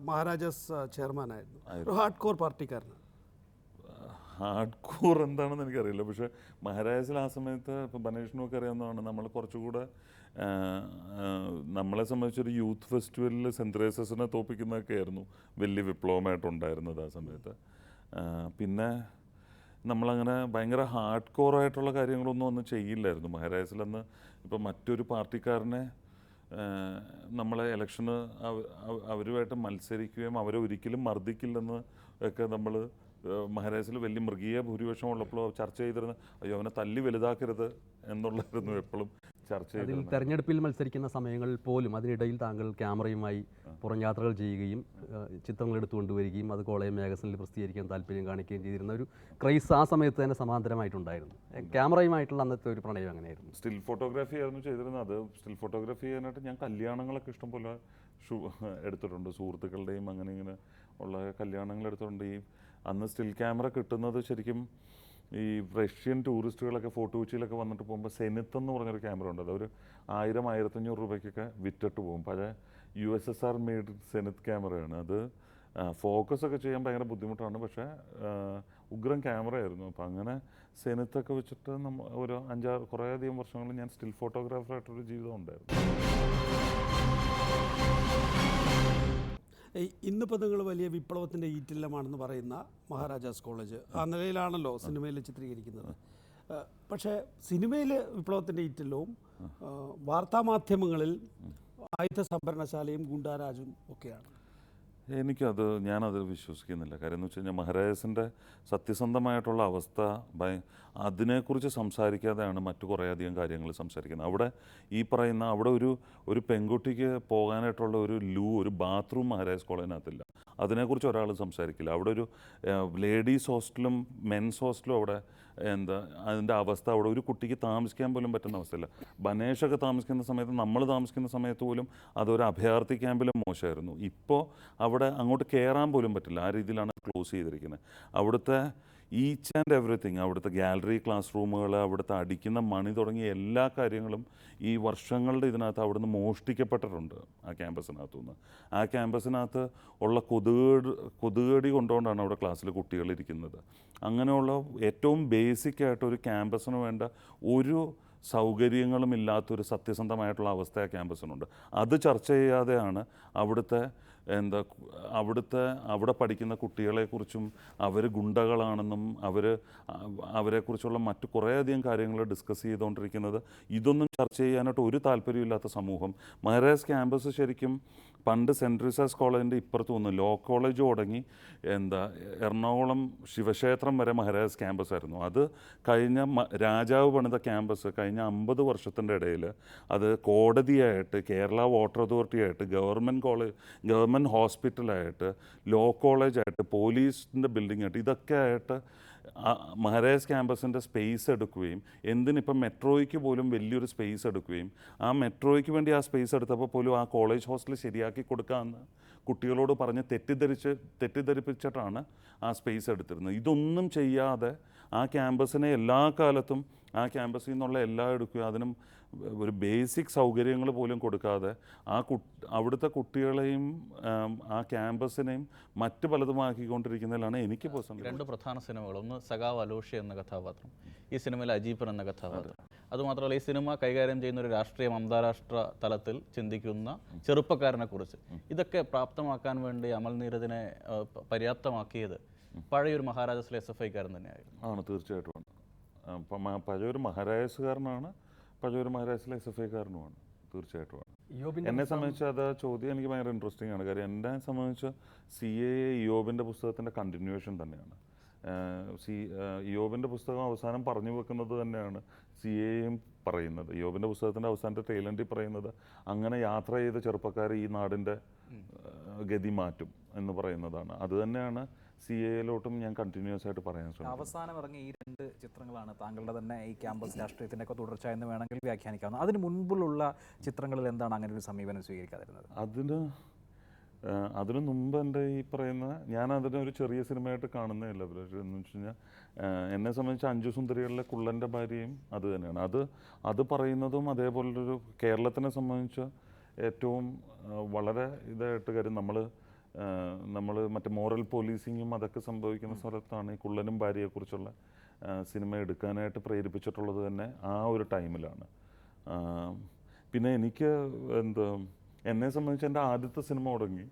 മഹാരാജാസ് ചെയർമാനായിരുന്നു, ഒരു ഹാർഡ് കോർ പാർട്ടിക്കാരനാണ്. ഹാർഡ് കോർ എന്താണെന്ന് എനിക്കറിയില്ല. പക്ഷേ മഹാരാജാസിൽ ആ സമയത്ത് ഇപ്പം ബനേഷിനൊക്കെ അറിയാവുന്നതാണ്, നമ്മൾ കുറച്ചുകൂടെ നമ്മളെ സംബന്ധിച്ചൊരു യൂത്ത് ഫെസ്റ്റിവലിൽ സെൻറ്റ് തെരേസസിനെ തോപ്പിക്കുന്നതൊക്കെ ആയിരുന്നു വലിയ വിപ്ലവമായിട്ടുണ്ടായിരുന്നത് ആ സമയത്ത്. പിന്നെ നമ്മളങ്ങനെ ഭയങ്കര ഹാർഡ് കോറായിട്ടുള്ള കാര്യങ്ങളൊന്നും ചെയ്യില്ലായിരുന്നു മഹാരാജാസിലന്ന്. ഇപ്പം മറ്റൊരു പാർട്ടിക്കാരനെ നമ്മളെ ഇലക്ഷന് അവരുമായിട്ട് മത്സരിക്കുകയും അവരെ ഒരിക്കലും മർദ്ദിക്കില്ലെന്ന് ഒക്കെ നമ്മൾ മഹാരാജാസിൽ വലിയ മൃഗീയ ഭൂരിപക്ഷം ഉള്ളപ്പോൾ ചർച്ച ചെയ്തിരുന്ന അയ്യോ അവനെ തല്ലി വലുതാക്കരുത് എന്നുള്ളതായിരുന്നു എപ്പോഴും ചർച്ച ചെയ്തിരുന്നത്. തെരഞ്ഞെടുപ്പിൽ മത്സരിക്കുന്ന സമയങ്ങളിൽ പോലും അതിനിടയിൽ താങ്കൾ ക്യാമറയുമായി പുറം യാത്രകൾ ചെയ്യുകയും ചിത്രങ്ങൾ എടുത്തുകൊണ്ടുവരികയും അത് കോളേജ് മാഗസിനിൽ പ്രസിദ്ധീകരിക്കാൻ താല്പര്യം കാണിക്കുകയും ചെയ്തിരുന്ന ഒരു ക്രൈസ് ആ സമയത്ത് തന്നെ സമാന്തരമായിട്ടുണ്ടായിരുന്നു. ക്യാമറയുമായിട്ടുള്ള അന്നത്തെ ഒരു പ്രണയം അങ്ങനെയായിരുന്നു. സ്റ്റിൽ ഫോട്ടോഗ്രാഫി ആയിരുന്നു ചെയ്തിരുന്നത്. അത് സ്റ്റിൽ ഫോട്ടോഗ്രാഫി ചെയ്യാനായിട്ട് ഞാൻ കല്യാണങ്ങളൊക്കെ ഇഷ്ടംപോലെ എടുത്തിട്ടുണ്ട്. സുഹൃത്തുക്കളുടെയും അങ്ങനെ ഇങ്ങനെ ഉള്ള കല്യാണങ്ങൾ എടുത്തിട്ടുണ്ട്. ഈ അന്ന് സ്റ്റിൽ ക്യാമറ കിട്ടുന്നത് ശരിക്കും ഈ റഷ്യൻ ടൂറിസ്റ്റുകളൊക്കെ ഫോർട്ട് കൊച്ചിയിലൊക്കെ വന്നിട്ട് പോകുമ്പോൾ സെനിത്ത് എന്ന് പറഞ്ഞൊരു ക്യാമറ ഉണ്ട്. അതൊരു 1000-1500 രൂപയ്ക്കൊക്കെ വിറ്റിട്ട് പോകും. പഴയ USSR മെയ്ഡ് സെനിത്ത് ക്യാമറയാണ് അത്. ഫോക്കസ് ഒക്കെ ചെയ്യാൻ ഭയങ്കര ബുദ്ധിമുട്ടാണ്, പക്ഷേ ഉഗ്രൻ ക്യാമറയായിരുന്നു. അപ്പം അങ്ങനെ സെനിത്തൊക്കെ വെച്ചിട്ട് ഒരു 5-6 കുറേയധികം വർഷങ്ങളിൽ ഞാൻ സ്റ്റിൽ ഫോട്ടോഗ്രാഫറായിട്ടൊരു ജീവിതം ഉണ്ടായിരുന്നു. ഇന്നിപ്പോൾ നിങ്ങൾ വലിയ വിപ്ലവത്തിൻ്റെ ഈറ്റില്ലമാണെന്ന് പറയുന്ന മഹാരാജാസ് കോളേജ് ആ നിലയിലാണല്ലോ സിനിമയിൽ ചിത്രീകരിക്കുന്നത്. പക്ഷേ സിനിമയിൽ വിപ്ലവത്തിൻ്റെ ഈറ്റില്ലവും വാർത്താമാധ്യമങ്ങളിൽ ആയുധ സംഭരണശാലയും ഗുണ്ടാരാജും ഒക്കെയാണ്. ഞാനത് വിശ്വസിക്കുന്നില്ല. കാര്യം എന്ന് വെച്ച് കഴിഞ്ഞാൽ മഹാരാജാസിൻ്റെ സത്യസന്ധമായിട്ടുള്ള അവസ്ഥ അതിനെക്കുറിച്ച് സംസാരിക്കാതെയാണ് മറ്റു കുറേയധികം കാര്യങ്ങൾ സംസാരിക്കുന്നത്. അവിടെ ഈ പറയുന്ന അവിടെ ഒരു പെൺകുട്ടിക്ക് പോകാനായിട്ടുള്ള ഒരു ബാത്റൂം മഹാരാജാസ് കോളേജിനകത്തില്ല. അതിനെക്കുറിച്ച് ഒരാൾ സംസാരിക്കില്ല. അവിടെ ഒരു ലേഡീസ് ഹോസ്റ്റലും മെൻസ് ഹോസ്റ്റലും അവിടെ അതിൻ്റെ അവസ്ഥ, അവിടെ ഒരു കുട്ടിക്ക് താമസിക്കാൻ പോലും പറ്റുന്ന അവസ്ഥയില്ല. ബനേഷൊക്കെ താമസിക്കുന്ന സമയത്ത്, നമ്മൾ താമസിക്കുന്ന സമയത്ത് പോലും അതൊരു അഭയാർത്ഥി ക്യാമ്പിലും മോശമായിരുന്നു. ഇപ്പോൾ അവിടെ അങ്ങോട്ട് കയറാൻ പോലും പറ്റില്ല, ആ രീതിയിലാണ് ക്ലോസ് ചെയ്തിരിക്കുന്നത്. അവിടുത്തെ ഈച്ച് ആൻഡ് എവറിത്തിങ്, അവിടുത്തെ ഗാലറി, ക്ലാസ് റൂമുകൾ, അവിടുത്തെ അടിക്കുന്ന മണി തുടങ്ങിയ എല്ലാ കാര്യങ്ങളും ഈ വർഷങ്ങളുടെ ഇതിനകത്ത് അവിടുന്ന് മോഷ്ടിക്കപ്പെട്ടിട്ടുണ്ട് ആ ക്യാമ്പസിനകത്തുനിന്ന്. ആ ക്യാമ്പസിനകത്ത് ഉള്ള കൊതുകടി കൊണ്ടുകൊണ്ടാണ് അവിടെ ക്ലാസ്സിൽ കുട്ടികളിരിക്കുന്നത്. അങ്ങനെയുള്ള ഏറ്റവും ബേസിക് ആയിട്ട് ഒരു ക്യാമ്പസിന് വേണ്ട ഒരു സൗകര്യങ്ങളും ഇല്ലാത്തൊരു സത്യസന്ധമായിട്ടുള്ള അവസ്ഥ ആ ക്യാമ്പസിനുണ്ട്. അത് ചർച്ച ചെയ്യാതെയാണ് അവിടെ പഠിക്കുന്ന കുട്ടികളെക്കുറിച്ചും അവർ ഗുണ്ടകളാണെന്നും അവരെക്കുറിച്ചുള്ള മറ്റു കുറേയധികം കാര്യങ്ങൾ ഡിസ്കസ് ചെയ്തുകൊണ്ടിരിക്കുന്നത്. ഇതൊന്നും ചർച്ച ചെയ്യാനായിട്ട് ഒരു താല്പര്യമില്ലാത്ത സമൂഹം. മഹാരാജ് ക്യാമ്പസ് ശരിക്കും പണ്ട് സെൻറ്റ് ട്രീസാസ് കോളേജിൻ്റെ ഇപ്പുറത്ത് വന്നു ലോ കോളേജ് തുടങ്ങി എറണാകുളം ശിവക്ഷേത്രം വരെ മഹാരാജ് ക്യാമ്പസ് ആയിരുന്നു. അത് കഴിഞ്ഞ രാജാവ് പണിത ക്യാമ്പസ് കഴിഞ്ഞ 50 വർഷത്തിൻ്റെ ഇടയിൽ അത് കോടതിയായിട്ട്, കേരള വാട്ടർ അതോറിറ്റിയായിട്ട്, ഗവൺമെൻറ് ഹോസ്പിറ്റലായിട്ട്, ലോ കോളേജായിട്ട്, പോലീസിൻ്റെ ബിൽഡിംഗ് ആയിട്ട്, ഇതൊക്കെ ആയിട്ട് മഹാരാജ് ക്യാമ്പസിൻ്റെ സ്പേസ് എടുക്കുകയും എന്തിനിപ്പം മെട്രോയ്ക്ക് പോലും വലിയൊരു സ്പേസ് എടുക്കുകയും ആ മെട്രോയ്ക്ക് വേണ്ടി ആ സ്പേസ് എടുത്തപ്പോൾ പോലും ആ കോളേജ് ഹോസ്റ്റൽ ശരിയാക്കി കൊടുക്കാമെന്ന് കുട്ടികളോട് പറഞ്ഞ് തെറ്റിദ്ധരിപ്പിച്ചിട്ടാണ് ആ സ്പേസ് എടുത്തിരുന്നത്. ഇതൊന്നും ചെയ്യാതെ ആ ക്യാമ്പസിനെ എല്ലാ കാലത്തും ആ ക്യാമ്പസിൽ നിന്നുള്ള എല്ലാം എടുക്കുകയും അതിനും ഒരു ബേസിക് സൗകര്യങ്ങൾ പോലും കൊടുക്കാതെ അവിടുത്തെ കുട്ടികളെയും ആ ക്യാമ്പസിനെയും മറ്റ് പലതുമാക്കിക്കൊണ്ടിരിക്കുന്നതിലാണ് എനിക്ക് പേഴ്സണലി. 2 പ്രധാന സിനിമകൾ, ഒന്ന് സഖാവ് അലോഷി എന്ന കഥാപാത്രം, ഈ സിനിമയിൽ അജീപ്പൻ എന്ന കഥാപാത്രം. അതുമാത്രമല്ല ഈ സിനിമ കൈകാര്യം ചെയ്യുന്ന ഒരു രാഷ്ട്രീയം, അന്താരാഷ്ട്ര തലത്തിൽ ചിന്തിക്കുന്ന ചെറുപ്പക്കാരനെ കുറിച്ച്. ഇതൊക്കെ പ്രാപ്തമാക്കാൻ വേണ്ടി അമൽ നീരദിനെ പര്യാപ്തമാക്കിയത് പഴയൊരു മഹാരാജാസിലെ SFI-കാരൻ തന്നെയായിരുന്നു. ആണ്, തീർച്ചയായിട്ടും. പഴയൊരു മഹാരാജാസുകാരനാണ്, പഴയൊരു മഹാരാജാസിലെ SFI-കാരനുമാണ്, തീർച്ചയായിട്ടുമാണ്. എന്നെ സംബന്ധിച്ച് അത് ചോദ്യം എനിക്ക് ഭയങ്കര ഇൻട്രസ്റ്റിംഗ് ആണ്. കാര്യം എന്നെ സംബന്ധിച്ച് CAA ഇയോബിൻ്റെ പുസ്തകത്തിൻ്റെ കണ്ടിന്യൂവേഷൻ തന്നെയാണ്. ഇയോബിൻ്റെ പുസ്തകം അവസാനം പറഞ്ഞു വെക്കുന്നത് തന്നെയാണ് CAAയും പറയുന്നത്. ഇയോബിൻ്റെ പുസ്തകത്തിൻ്റെ അവസാനത്തെ ടൈലൻഡിൽ പറയുന്നത് അങ്ങനെ യാത്ര ചെയ്ത ചെറുപ്പക്കാർ ഈ നാടിൻ്റെ ഗതി മാറ്റും എന്ന് പറയുന്നതാണ്. അത് തന്നെയാണ് CAAയിലോട്ടും ഞാൻ കണ്ടിന്യൂസ് ആയിട്ട് പറയാൻ ശ്രമിക്കും. അവസാനം ഇറങ്ങിയ ഈ 2 ചിത്രങ്ങളാണ് താങ്കളുടെ തന്നെ ഈ ക്യാമ്പസ് രാഷ്ട്രീയത്തിൻ്റെ ഒക്കെ തുടർച്ച എന്ന് വേണമെങ്കിൽ വ്യാഖ്യാനിക്കാവുന്നത്. അതിന് മുൻപുള്ള ചിത്രങ്ങളിൽ എന്താണ് അങ്ങനെ ഒരു സമീപനം സ്വീകരിക്കാതിരുന്നത്? അതിന് മുമ്പ് എൻ്റെ ഈ പറയുന്ന ഞാൻ അതിനൊരു ചെറിയ സിനിമയായിട്ട് കാണുന്നതല്ല. എന്ന് വെച്ച് കഴിഞ്ഞാൽ എന്നെ സംബന്ധിച്ച് 5 സുന്ദരികളിലെ കുള്ളൻ്റെ ഭാര്യയും അത് തന്നെയാണ്. അത് പറയുന്നതും അതേപോലൊരു കേരളത്തിനെ സംബന്ധിച്ച് ഏറ്റവും വളരെ ഇതായിട്ട് കാര്യം നമ്മൾ മറ്റേ മോറൽ പോലീസിങ്ങും അതൊക്കെ സംഭവിക്കുന്ന സ്ഥലത്താണ് ഈ കുള്ളനും ഭാര്യയെക്കുറിച്ചുള്ള സിനിമ എടുക്കാനായിട്ട് പ്രേരിപ്പിച്ചിട്ടുള്ളത് തന്നെ ആ ഒരു ടൈമിലാണ്. പിന്നെ എനിക്ക് എന്നെ സംബന്ധിച്ച് എൻ്റെ ആദ്യത്തെ സിനിമ തുടങ്ങി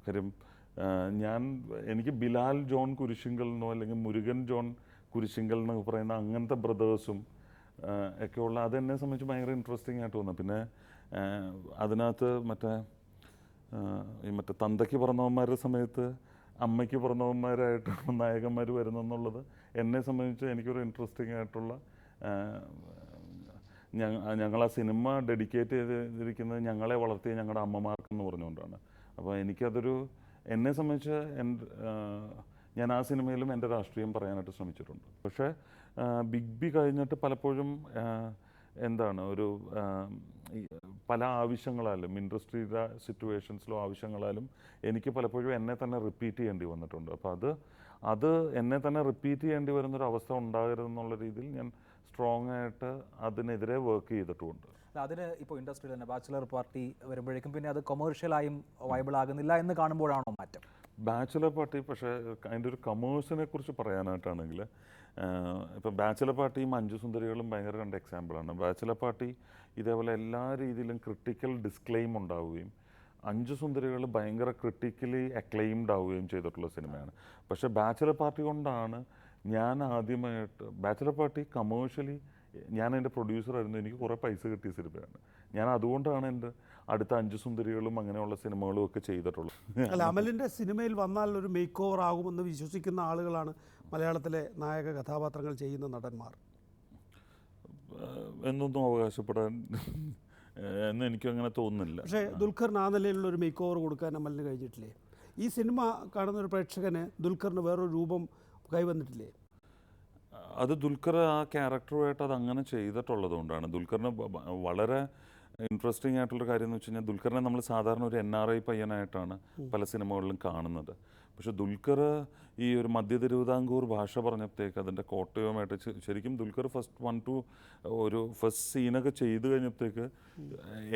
കാര്യം എനിക്ക് ബിലാൽ ജോൺ കുരിശിങ്കൽ എന്നോ അല്ലെങ്കിൽ മുരുകൻ ജോൺ കുരിശിങ്കൽ എന്നൊക്കെ പറയുന്ന അങ്ങനത്തെ ബ്രദേഴ്സും ഒക്കെയുള്ള അതെന്നെ സംബന്ധിച്ച് ഭയങ്കര ഇൻട്രസ്റ്റിംഗ് ആയിട്ട് തോന്നുന്നു. പിന്നെ അതിനകത്ത് മറ്റേ തന്തയ്ക്ക് പിറന്നവന്മാരുടെ സമയത്ത് അമ്മയ്ക്ക് പിറന്നവന്മാരായിട്ട് നായകന്മാർ വരുന്നെന്നുള്ളത് എന്നെ സംബന്ധിച്ച് എനിക്കൊരു ഇൻട്രസ്റ്റിംഗ് ആയിട്ടുള്ള ഞങ്ങൾ ആ സിനിമ ഡെഡിക്കേറ്റ് ചെയ്തിരിക്കുന്നത് ഞങ്ങളെ വളർത്തിയ ഞങ്ങളുടെ അമ്മമാർക്കെന്ന് പറഞ്ഞുകൊണ്ടാണ്. അപ്പോൾ എനിക്കതൊരു എന്നെ സംബന്ധിച്ച് ഞാൻ ആ സിനിമയിലും എൻ്റെ രാഷ്ട്രീയം പറയാനായിട്ട് ശ്രമിച്ചിട്ടുണ്ട്. പക്ഷേ ബിഗ് ബി കഴിഞ്ഞിട്ട് പലപ്പോഴും ഒരു പല ആവശ്യങ്ങളാലും ഇൻഡസ്ട്രിയുടെ സിറ്റുവേഷൻസിലോ ആവശ്യങ്ങളാലും എനിക്ക് പലപ്പോഴും എന്നെ തന്നെ റിപ്പീറ്റ് ചെയ്യേണ്ടി വന്നിട്ടുണ്ട്. അപ്പോൾ അത് എന്നെ തന്നെ റിപ്പീറ്റ് ചെയ്യേണ്ടി വരുന്നൊരു അവസ്ഥ ഉണ്ടാകരുതെന്നുള്ള രീതിയിൽ ഞാൻ സ്ട്രോങ് ആയിട്ട് അതിനെതിരെ വർക്ക് ചെയ്തിട്ടുമുണ്ട്. അതിന് ഇപ്പോൾ ഇൻഡസ്ട്രിയിൽ തന്നെ ബാച്ചിലർ പാർട്ടി വരുമ്പോഴേക്കും പിന്നെ അത് കൊമേഴ്ഷ്യലായും വൈബിൾ ആകുന്നില്ല എന്ന് കാണുമ്പോഴാണോ മാറ്റം? ബാച്ചിലർ പാർട്ടി പക്ഷേ അതിൻ്റെ ഒരു കമേഴ്സിനെ കുറിച്ച് പറയാനായിട്ടാണെങ്കിൽ ഇപ്പോൾ ബാച്ചിലർ പാർട്ടിയും 5 സുന്ദരികളും ഭയങ്കര 2 എക്സാമ്പിളാണ്. ബാച്ചിലർ പാർട്ടി ഇതേപോലെ എല്ലാ രീതിയിലും ക്രിട്ടിക്കൽ ഡിസ്ക്ലെയിം ഉണ്ടാവുകയും 5 സുന്ദരികൾ ഭയങ്കര ക്രിട്ടിക്കലി അക്ലെയിംഡ് ആവുകയും ചെയ്തിട്ടുള്ള സിനിമയാണ്. പക്ഷേ ബാച്ചിലർ പാർട്ടി കൊണ്ടാണ് ഞാൻ ആദ്യമായിട്ട് ബാച്ചിലർ പാർട്ടി കമേഴ്ഷ്യലി ഞാൻ എൻ്റെ പ്രൊഡ്യൂസറായിരുന്നു, എനിക്ക് കുറേ പൈസ കിട്ടിയ സിനിമയാണ്. ഞാൻ അതുകൊണ്ടാണ് എൻ്റെ അടുത്ത 5 സുന്ദരികളും അങ്ങനെയുള്ള സിനിമകളും ഒക്കെ ചെയ്തിട്ടുള്ളത്. അല്ല, അമലിൻ്റെ സിനിമയിൽ വന്നാൽ ഒരു മേക്ക് ഓവർ ആകുമെന്ന് വിശ്വസിക്കുന്ന ആളുകളാണ് മലയാളത്തിലെ നായക കഥാപാത്രങ്ങൾ ചെയ്യുന്ന നടന്മാർ. എന്നൊന്നും അവകാശപ്പെടാൻ എന്ന് എനിക്കങ്ങനെ തോന്നുന്നില്ല. പക്ഷേ ദുൽഖറിന് ആ നിലയിലുള്ള ഒരു മേക്ക് ഓവർ കൊടുക്കാൻ അമലിന് കഴിഞ്ഞിട്ടില്ലേ? ഈ സിനിമ കാണുന്ന ഒരു പ്രേക്ഷകന് ദുൽഖറിന് വേറൊരു രൂപം കൈവന്നിട്ടില്ലേ? അത് ദുൽഖർ ആ ക്യാരക്ടറുമായിട്ട് അത് അങ്ങനെ ചെയ്തിട്ടുള്ളത് കൊണ്ടാണ്. ദുൽഖറിന് വളരെ ഇൻട്രസ്റ്റിംഗ് ആയിട്ടുള്ള കാര്യം എന്ന് വെച്ച് കഴിഞ്ഞാൽ, ദുൽഖറിനെ നമ്മൾ സാധാരണ ഒരു NRI പയ്യനായിട്ടാണ് പല സിനിമകളിലും കാണുന്നത്. പക്ഷെ ദുൽഖർ ഈ ഒരു മധ്യ തിരുവിതാംകൂർ ഭാഷ പറഞ്ഞപ്പോഴത്തേക്ക് അതിൻ്റെ കോട്ടയവുമായിട്ട് ശരിക്കും ദുൽഖർ ഫസ്റ്റ് സീനൊക്കെ ചെയ്ത് കഴിഞ്ഞപ്പോഴത്തേക്ക്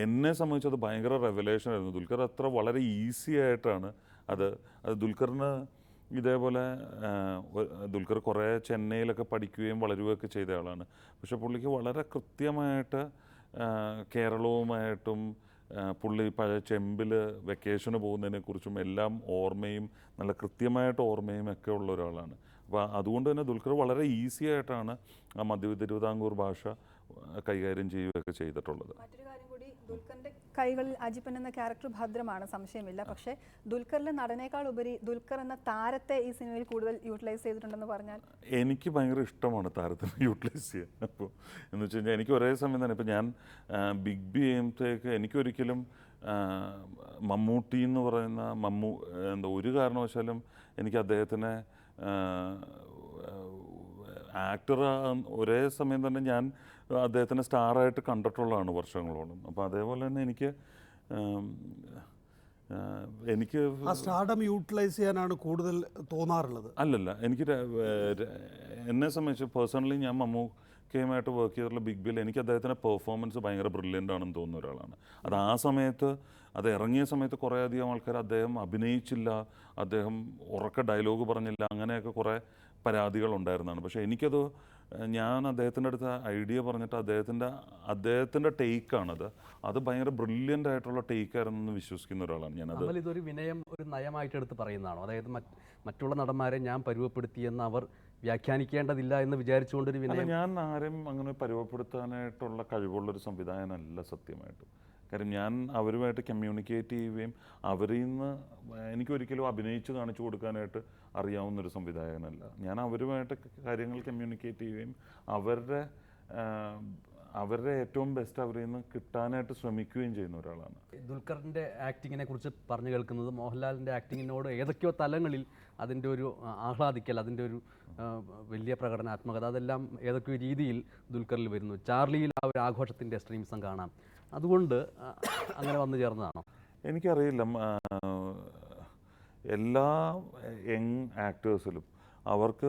എന്നെ സംബന്ധിച്ച് അത് ഭയങ്കര റെവലേഷൻ ആയിരുന്നു. ദുൽഖർ അത്ര വളരെ ഈസി ആയിട്ടാണ് അത് ദുൽഖറിന് ഇതേപോലെ ദുൽഖർ കുറേ ചെന്നൈയിലൊക്കെ പഠിക്കുകയും വളരുകയൊക്കെ ചെയ്ത ആളാണ്. പക്ഷെ പുള്ളിക്ക് വളരെ കൃത്യമായിട്ട് കേരളവുമായിട്ടും പുള്ളി പഴയ ചെമ്പിൽ വെക്കേഷന് പോകുന്നതിനെക്കുറിച്ചും എല്ലാം ഓർമ്മയും നല്ല കൃത്യമായിട്ട് ഓർമ്മയും ഒക്കെ ഉള്ള ഒരാളാണ്. അപ്പോൾ അതുകൊണ്ട് തന്നെ ദുൽഖർ വളരെ ഈസി ആയിട്ടാണ് ആ മധ്യ തിരുവിതാംകൂർ ഭാഷ കൈകാര്യം ചെയ്യുകയൊക്കെ ചെയ്തിട്ടുള്ളത്. മറ്റൊരു കാര്യം കൂടി, ദുൽഖറിന്റെ കൈകളിൽ അജിപ്പൻ എന്ന ക്യാരക്ടർ ഭദ്രമാണ്, സംശയമില്ല. പക്ഷേ ദുൽഖറിലെ നടനേക്കാൾ ഉപരി ദുൽഖർ എന്ന താരത്തെ ഈ സിനിമയിൽ കൂടുതൽ യൂട്ടിലൈസ് ചെയ്തിട്ടുണ്ടെന്ന് പറഞ്ഞാൽ എനിക്ക് ഭയങ്കര ഇഷ്ടമാണ് താരത്തിനെ യൂട്ടിലൈസ് ചെയ്യാൻ. അപ്പോൾ എന്ന് വെച്ച് കഴിഞ്ഞാൽ എനിക്ക് ഒരേ സമയം തന്നെ ഇപ്പോൾ ഞാൻ ബിഗ് ബി ചെയ്യുമ്പോഴത്തേക്ക് എനിക്കൊരിക്കലും മമ്മൂട്ടി എന്ന് പറയുന്ന ഒരു കാരണവശാലും എനിക്ക് അദ്ദേഹത്തിനെ ആക്ടർ ഒരേ സമയം തന്നെ ഞാൻ അദ്ദേഹത്തിനെ സ്റ്റാറായിട്ട് കണ്ടിട്ടുള്ളതാണ് വർഷങ്ങളോളം. അപ്പോൾ അതേപോലെ തന്നെ എനിക്ക് ആ സ്റ്റാർഡം യൂട്ടിലൈസ് ചെയ്യാനാണ് കൂടുതൽ തോന്നാറുള്ളത്. അല്ലല്ല, എനിക്ക് എന്നെ സംബന്ധിച്ച് പേഴ്സണലി ഞാൻ മമ്മൂക്കയുമായിട്ട് വർക്ക് ചെയ്തിട്ടുള്ള ബിഗ് ബിയിൽ എനിക്ക് അദ്ദേഹത്തിൻ്റെ പെർഫോമൻസ് ഭയങ്കര ബ്രില്യൻ്റ് ആണെന്ന് തോന്നുന്ന ഒരാളാണ്. അത് ആ സമയത്ത് അത് ഇറങ്ങിയ സമയത്ത് കുറേ അധികം ആൾക്കാർ അദ്ദേഹം അഭിനയിച്ചില്ല, അദ്ദേഹം ഉറക്ക ഡയലോഗ് പറഞ്ഞില്ല, അങ്ങനെയൊക്കെ കുറേ പരാതികളുണ്ടായിരുന്നതാണ്. പക്ഷേ എനിക്കത് ഞാൻ അദ്ദേഹത്തിൻ്റെ അടുത്ത് ഐഡിയ പറഞ്ഞിട്ട് അദ്ദേഹത്തിൻ്റെ ടേക്കാണത്. അത് ഭയങ്കര ബ്രില്യൻ്റ് ആയിട്ടുള്ള ടേക്കായിരുന്നെന്ന് വിശ്വസിക്കുന്ന ഒരാളാണ് ഞാനത്. ഇതൊരു വിനയം, ഒരു നയമായിട്ട് എടുത്ത് പറയുന്നതാണോ? അതായത് മറ്റുള്ള നടന്മാരെ ഞാൻ പരുവപ്പെടുത്തിയെന്ന് അവർ വ്യാഖ്യാനിക്കേണ്ടതില്ല എന്ന് വിചാരിച്ചുകൊണ്ടൊരു വിനയം? ഞാൻ ആരെയും അങ്ങനെ പരുവപ്പെടുത്താനായിട്ടുള്ള കഴിവുള്ളൊരു സംവിധായകനല്ല സത്യമായിട്ടും. കാര്യം ഞാൻ അവരുമായിട്ട് കമ്മ്യൂണിക്കേറ്റ് ചെയ്യുകയും അവരിൽ നിന്ന് എനിക്കൊരിക്കലും അഭിനയിച്ച് കാണിച്ചു കൊടുക്കാനായിട്ട് അറിയാവുന്നൊരു സംവിധായകനല്ല. ഞാൻ അവരുമായിട്ട് കാര്യങ്ങൾ കമ്മ്യൂണിക്കേറ്റ് ചെയ്യുകയും അവരുടെ ഏറ്റവും ബെസ്റ്റ് അവരിൽ നിന്ന് കിട്ടാനായിട്ട് ശ്രമിക്കുകയും ചെയ്യുന്ന ഒരാളാണ്. ദുൽഖറിൻ്റെ ആക്ടിങ്ങിനെ കുറിച്ച് പറഞ്ഞു കേൾക്കുന്നത് മോഹൻലാലിൻ്റെ ആക്ടിങ്ങിനോട് ഏതൊക്കെയോ തലങ്ങളിൽ അതിൻ്റെ ഒരു ആഹ്ലാദിക്കൽ, അതിൻ്റെ ഒരു വലിയ പ്രകടനാത്മകത, അതെല്ലാം ഏതൊക്കെയോ രീതിയിൽ ദുൽഖറിൽ വരുന്നു. ചാർലിയിൽ ആ ഒരു ആഘോഷത്തിൻ്റെ സ്ട്രീംസും കാണാം. അതുകൊണ്ട് അങ്ങനെ വന്നു ചേർന്നതാണോ? എനിക്കറിയില്ല. എല്ലാ യങ് ആക്ടേഴ്സിലും അവർക്ക്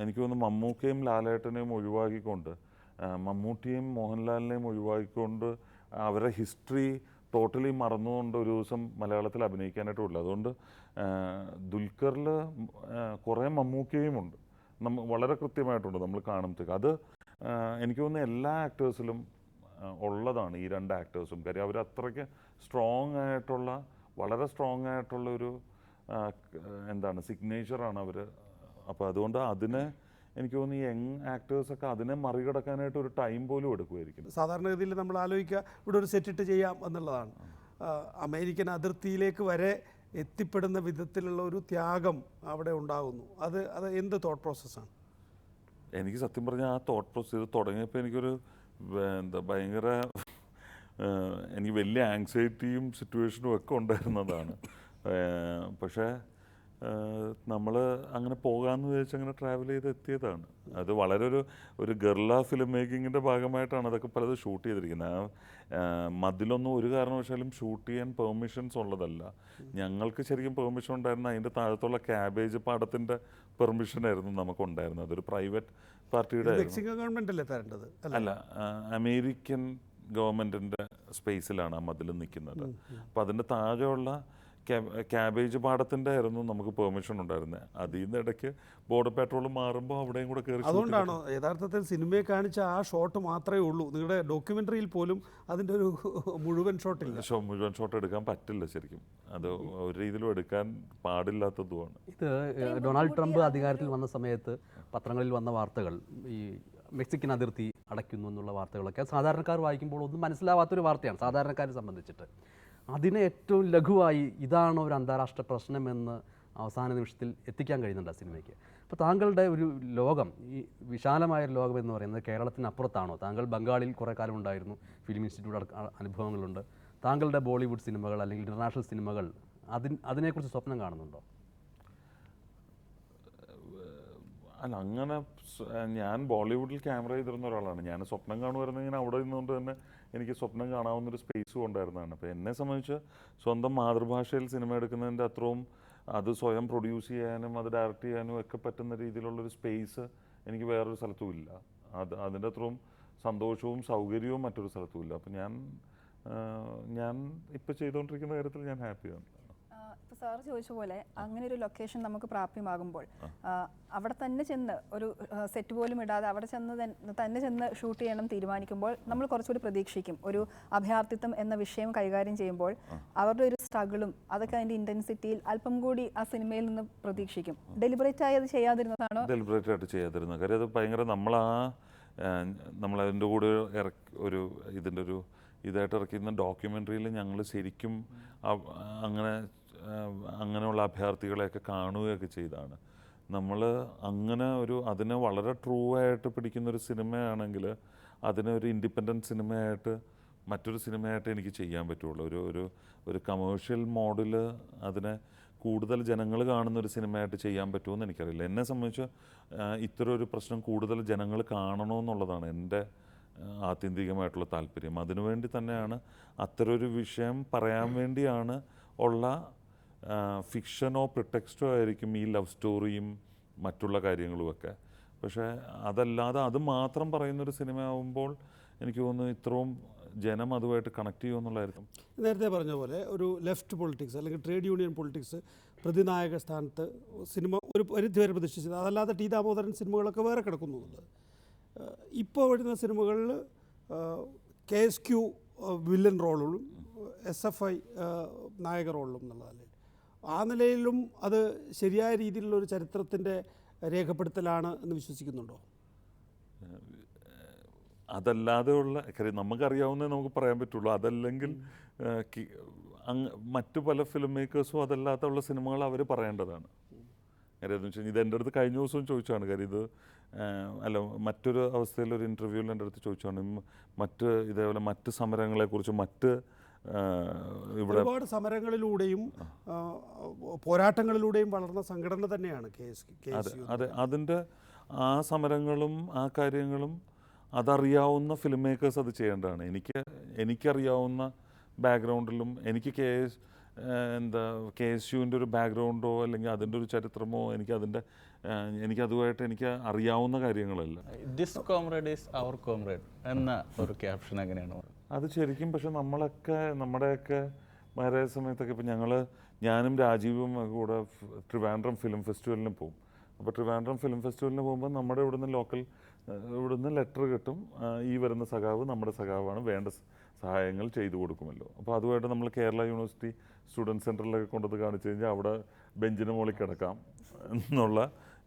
എനിക്ക് തോന്നുന്നു മമ്മൂക്കയും ലാലേട്ടനെയും ഒഴിവാക്കിക്കൊണ്ട്, മമ്മൂട്ടിയും മോഹൻലാലിനെയും ഒഴിവാക്കിക്കൊണ്ട് അവരുടെ ഹിസ്റ്ററി ടോട്ടലി മറന്നുകൊണ്ട് ഒരു ദിവസം മലയാളത്തിൽ അഭിനയിക്കാനായിട്ടുമില്ല. അതുകൊണ്ട് ദുൽഖറിൽ കുറേ മമ്മൂക്കയുമുണ്ട്, വളരെ കൃത്യമായിട്ടുണ്ട് നമ്മൾ കാണുമ്പോഴത്തേക്ക്. അത് എനിക്ക് തോന്നുന്നു എല്ലാ ആക്ടേഴ്സിലും ഉള്ളതാണ്, ഈ രണ്ട് ആക്ടേഴ്സും. കാര്യം അവർ അത്രയ്ക്ക് വളരെ സ്ട്രോങ് ആയിട്ടുള്ള ഒരു സിഗ്നേച്ചറാണ് അവർ. അപ്പോൾ അതുകൊണ്ട് അതിനെ എനിക്ക് തോന്നുന്നു ഈ യങ് ആക്ടേഴ്സൊക്കെ അതിനെ മറികടക്കാനായിട്ട് ഒരു ടൈം പോലും എടുക്കുമായിരിക്കും. സാധാരണഗതിയിൽ നമ്മൾ ആലോചിക്കുക ഇവിടെ ഒരു സെറ്റിട്ട് ചെയ്യാം എന്നുള്ളതാണ്. അമേരിക്കൻ അതിർത്തിയിലേക്ക് വരെ എത്തിപ്പെടുന്ന വിധത്തിലുള്ള ഒരു ത്യാഗം അവിടെ ഉണ്ടാകുന്നു. അത് എന്ത് തോട്ട് പ്രോസസ്സാണ്? എനിക്ക് സത്യം പറഞ്ഞാൽ ആ തോട്ട് പ്രോസസ്സ് ഇത് തുടങ്ങിയപ്പോൾ എനിക്കൊരു ഭയങ്കര എനിക്ക് വലിയ ആങ്സൈറ്റിയും സിറ്റുവേഷനും ഒക്കെ ഉണ്ടായിരുന്നതാണ്. പക്ഷേ നമ്മൾ അങ്ങനെ പോകാമെന്ന് വിചാരിച്ച് അങ്ങനെ ട്രാവൽ ചെയ്ത് എത്തിയതാണ്. അത് വളരെ ഒരു ഗർല ഫിലിം മേക്കിങ്ങിൻ്റെ ഭാഗമായിട്ടാണ് അതൊക്കെ പലത് ഷൂട്ട് ചെയ്തിരിക്കുന്നത്. മതിലൊന്നും ഒരു കാരണവശാലും ഷൂട്ട് ചെയ്യാൻ പെർമിഷൻസ് ഉള്ളതല്ല. ഞങ്ങൾക്ക് ശരിക്കും പെർമിഷൻ ഉണ്ടായിരുന്ന അതിൻ്റെ താഴത്തുള്ള ക്യാബേജ് പാടത്തിൻ്റെ പെർമിഷനായിരുന്നു നമുക്കുണ്ടായിരുന്നത്. അതൊരു പ്രൈവറ്റ് പാർട്ടിയുടെ അല്ല, അമേരിക്കൻ ഗവൺമെൻറ്റിൻ്റെ സ്പേസിലാണ് ആ മതിൽ നിൽക്കുന്നത്. അപ്പോൾ അതിൻ്റെ താഴെയുള്ള ക്യാബേജ് പാടത്തിൻ്റെ ആയിരുന്നു നമുക്ക് പെർമിഷൻ ഉണ്ടായിരുന്നത്. അതിൽ നിന്ന് ഇടയ്ക്ക് ബോർഡർ പെട്രോൾ മാറുമ്പോൾ അവിടെയും കൂടെ കയറി. അതുകൊണ്ടാണോ യഥാർത്ഥത്തിൽ സിനിമയെ കാണിച്ച ആ ഷോട്ട് മാത്രമേ ഉള്ളൂ? നിങ്ങളുടെ ഡോക്യുമെൻ്ററിയിൽ പോലും അതിൻ്റെ ഒരു മുഴുവൻ ഷോട്ട് എടുക്കാൻ പറ്റില്ല ശരിക്കും. അത് ഒരു രീതിയിലും എടുക്കാൻ പാടില്ലാത്തതുമാണ്. ഇത് ഡൊണാൾഡ് ട്രംപ് അധികാരത്തിൽ വന്ന സമയത്ത് പത്രങ്ങളിൽ വന്ന വാർത്തകൾ, ഈ മെക്സിക്കൻ അതിർത്തി അടയ്ക്കുന്നു എന്നുള്ള വാർത്തകളൊക്കെ സാധാരണക്കാർ വായിക്കുമ്പോൾ ഒന്നും മനസ്സിലാവാത്തൊരു വാർത്തയാണ് സാധാരണക്കാരെ സംബന്ധിച്ചിട്ട്. അതിനെ ഏറ്റവും ലഘുവായി ഇതാണോ ഒരു അന്താരാഷ്ട്ര പ്രശ്നമെന്ന് അവസാന നിമിഷത്തിൽ എത്തിക്കാൻ കഴിയുന്നുണ്ട് ആ സിനിമയ്ക്ക്. അപ്പോൾ താങ്കളുടെ ഒരു ലോകം, ഈ വിശാലമായ ഒരു ലോകം എന്ന് പറയുന്നത് കേരളത്തിനപ്പുറത്താണോ? താങ്കൾ ബംഗാളിൽ കുറേ കാലം ഉണ്ടായിരുന്നു, ഫിലിം ഇൻസ്റ്റിറ്റ്യൂട്ട് അനുഭവങ്ങളുണ്ട്. താങ്കളുടെ ബോളിവുഡ് സിനിമകൾ അല്ലെങ്കിൽ ഇൻ്റർനാഷണൽ സിനിമകൾ അതിനെക്കുറിച്ച് സ്വപ്നം കാണുന്നുണ്ടോ? അല്ല, അങ്ങനെ ഞാൻ ബോളിവുഡിൽ ക്യാമറ ചെയ്തിരുന്ന ഒരാളാണ്. ഞാൻ സ്വപ്നം കാണുമായിരുന്നു ഇങ്ങനെ അവിടെ നിന്നുകൊണ്ട് തന്നെ എനിക്ക് സ്വപ്നം കാണാവുന്നൊരു സ്പേസും ഉണ്ടായിരുന്നതാണ്. അപ്പോൾ എന്നെ സംബന്ധിച്ച് സ്വന്തം മാതൃഭാഷയിൽ സിനിമ എടുക്കുന്നതിൻ്റെ അത്രയും അത് സ്വയം പ്രൊഡ്യൂസ് ചെയ്യാനും അത് ഡയറക്റ്റ് ചെയ്യാനും ഒക്കെ പറ്റുന്ന രീതിയിലുള്ളൊരു സ്പേസ് എനിക്ക് വേറൊരു സ്ഥലത്തും ഇല്ല. അതിൻ്റെ അത്രയും സന്തോഷവും സൗകര്യവും മറ്റൊരു സ്ഥലത്തും ഇല്ല. അപ്പം ഞാൻ ഇപ്പോൾ ചെയ്തുകൊണ്ടിരിക്കുന്ന കാര്യത്തിൽ ഞാൻ ഹാപ്പിയാണ്. ഇപ്പോൾ സാറ് ചോദിച്ച പോലെ അങ്ങനെ ഒരു ലൊക്കേഷൻ നമുക്ക് പ്രാപ്യമാകുമ്പോൾ അവിടെ തന്നെ ചെന്ന് ഒരു സെറ്റ് പോലും ഇടാതെ അവിടെ തന്നെ ചെന്ന് ഷൂട്ട് ചെയ്യണം തീരുമാനിക്കുമ്പോൾ നമ്മൾ കുറച്ചുകൂടി പ്രതീക്ഷിക്കും. ഒരു അഭയാർത്ഥിത്വം എന്ന വിഷയം കൈകാര്യം ചെയ്യുമ്പോൾ അവരുടെ ഒരു സ്ട്രഗിളും അതൊക്കെ അതിൻ്റെ ഇൻറ്റൻസിറ്റിയിൽ അല്പം കൂടി ആ സിനിമയിൽ നിന്ന് പ്രതീക്ഷിക്കും. ഡെലിബറേറ്റ് ആയി അത് ചെയ്യാതിരുന്നതാണോ? ഡെലിബറേറ്റ് ആയിട്ട് ചെയ്യാതിരുന്നത് കാര്യം അത് ഭയങ്കര നമ്മളതിൻ്റെ കൂടെ ഇതിൻ്റെ ഒരു ഇതായിട്ട് ഇറക്കിയിരുന്ന ഡോക്യുമെൻ്ററിയിൽ ഞങ്ങൾ ശരിക്കും അങ്ങനെയുള്ള അഭയാർത്ഥികളെയൊക്കെ കാണുകയൊക്കെ ചെയ്താണ്. നമ്മൾ അങ്ങനെ അതിനെ വളരെ ട്രൂ ആയിട്ട് പിടിക്കുന്നൊരു സിനിമയാണെങ്കിൽ അതിനെ ഒരു ഇൻഡിപെൻഡൻറ്റ് സിനിമയായിട്ട് മറ്റൊരു സിനിമയായിട്ട് എനിക്ക് ചെയ്യാൻ പറ്റുള്ളൂ. ഒരു കമേഴ്ഷ്യൽ മോഡിൽ അതിനെ കൂടുതൽ ജനങ്ങൾ കാണുന്നൊരു സിനിമയായിട്ട് ചെയ്യാൻ പറ്റുമെന്ന് എനിക്കറിയില്ല. എന്നെ സംബന്ധിച്ച് ഇത്തരം ഒരു പ്രശ്നം കൂടുതൽ ജനങ്ങൾ കാണണമെന്നുള്ളതാണ് എൻ്റെ ആത്യന്തികമായിട്ടുള്ള താല്പര്യം. അതിനുവേണ്ടി തന്നെയാണ് അത്തരമൊരു വിഷയം പറയാൻ വേണ്ടിയാണ് ഉള്ള ഫിക്ഷനോ പ്രിടെക്സ്റ്റോ ആയിരിക്കും ഈ ലവ് സ്റ്റോറിയും മറ്റുള്ള കാര്യങ്ങളുമൊക്കെ. പക്ഷേ അതല്ലാതെ അത് മാത്രം പറയുന്നൊരു സിനിമ ആകുമ്പോൾ എനിക്ക് തോന്നുന്നു ഇത്രയും ജനം അതുമായിട്ട് കണക്ട് ചെയ്യുമെന്നുള്ളതായിരിക്കും. നേരത്തെ പറഞ്ഞ പോലെ ഒരു ലെഫ്റ്റ് പൊളിറ്റിക്സ് അല്ലെങ്കിൽ ട്രേഡ് യൂണിയൻ പൊളിറ്റിക്സ് പ്രതിനായക സ്ഥാനത്ത് സിനിമ ഒരു പരിധിവരെ പ്രതിഷ്ഠിച്ചത്. അതല്ലാതെ ടി ദാമോദരൻ സിനിമകളൊക്കെ വേറെ കിടക്കുന്നുണ്ട്. ഇപ്പോൾ വരുന്ന സിനിമകളിൽ KSQ വില്ലൻ റോളുകളും SFI നായക റോളും എന്നുള്ളതല്ലേ. ആ നിലയിലും അത് ശരിയായ രീതിയിലുള്ളൊരു ചരിത്രത്തിൻ്റെ രേഖപ്പെടുത്തലാണ് എന്ന് വിശ്വസിക്കുന്നുണ്ടോ? അതല്ലാതെയുള്ള കാര്യം നമുക്കറിയാവുന്നേ നമുക്ക് പറയാൻ പറ്റുള്ളൂ. അതല്ലെങ്കിൽ മറ്റു പല ഫിലിം മേക്കേഴ്സും അതല്ലാത്തുള്ള സിനിമകൾ അവർ പറയേണ്ടതാണ്. കാര്യം എന്ന് വെച്ച് കഴിഞ്ഞാൽ ഇത് എൻ്റെ അടുത്ത് കഴിഞ്ഞ ദിവസവും ചോദിച്ചാണ്. കാര്യം ഇത് മറ്റൊരു അവസ്ഥയിലൊരു ഇൻ്റർവ്യൂവിൽ എൻ്റെ അടുത്ത് ചോദിച്ചാണ് ഇതേപോലെ മറ്റ് സമരങ്ങളെക്കുറിച്ച് ഇവിടെ ഒരുപാട് സമരങ്ങളിലൂടെയും പോരാട്ടങ്ങളിലൂടെയും വളർന്ന സംഘടന തന്നെയാണ് KSU. അതെ, അതിൻ്റെ ആ സമരങ്ങളും ആ കാര്യങ്ങളും അതറിയാവുന്ന ഫിലിം മേക്കേഴ്സ് അത് ചെയ്യേണ്ടതാണ്. എനിക്കറിയാവുന്ന ബാക്ക്ഗ്രൗണ്ടിലും എനിക്ക് KSUവിൻ്റെ ഒരു ബാക്ക്ഗ്രൗണ്ടോ അല്ലെങ്കിൽ അതിൻ്റെ ഒരു ചരിത്രമോ എനിക്കതുമായിട്ട് എനിക്ക് അറിയാവുന്ന കാര്യങ്ങളല്ല. This comrade is our comrade എന്ന ഒരു ക്യാപ്ഷൻ എങ്ങനെയാണ്? അത് ശരിക്കും പക്ഷെ നമ്മുടെയൊക്കെ മാരേജ് സമയത്തൊക്കെ ഇപ്പോൾ ഞാനും രാജീവും കൂടെ ട്രിവാൻഡ്രം ഫിലിം ഫെസ്റ്റിവലിന് പോകും. അപ്പോൾ ട്രിവാൻഡ്രം ഫിലിം ഫെസ്റ്റിവലിന് പോകുമ്പോൾ നമ്മുടെ ഇവിടുന്ന് ലെറ്റർ കിട്ടും. ഈ വരുന്ന സഖാവ് നമ്മുടെ സഖാവാണ്, വേണ്ട സഹായങ്ങൾ ചെയ്തു കൊടുക്കുമല്ലോ. അപ്പോൾ അതുമായിട്ട് നമ്മൾ കേരള യൂണിവേഴ്സിറ്റി സ്റ്റുഡൻറ്റ് സെൻറ്ററിലൊക്കെ കൊണ്ടുവന്ന് കാണിച്ചു കഴിഞ്ഞാൽ അവിടെ ബെഞ്ചിന് മുകളിൽ കിടക്കാം എന്നുള്ള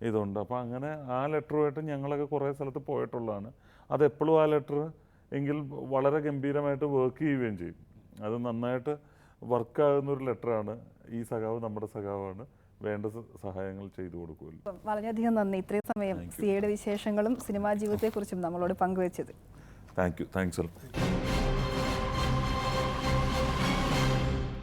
ഇതുണ്ട്. അപ്പോൾ അങ്ങനെ ആ ലെറ്ററുമായിട്ട് ഞങ്ങളൊക്കെ കുറേ സ്ഥലത്ത് പോയിട്ടുള്ളതാണ്. അതെപ്പോഴും ആ ലെറ്റർ എങ്കിൽ വളരെ ഗംഭീരമായിട്ട് വർക്ക് ചെയ്യുകയും ചെയ്യും. അത് നന്നായിട്ട് വർക്കാകുന്നൊരു ലെറ്ററാണ്. ഈ സഖാവ് നമ്മുടെ സഖാവാണ്, വേണ്ട സഹായങ്ങൾ ചെയ്തു കൊടുക്കുമല്ലോ. വളരെയധികം നന്ദി ഇത്രയും സമയം സിയുടെ വിശേഷങ്ങളും സിനിമാ ജീവിതത്തെക്കുറിച്ചും നമ്മളോട് പങ്കുവച്ചത്. താങ്ക്സ്.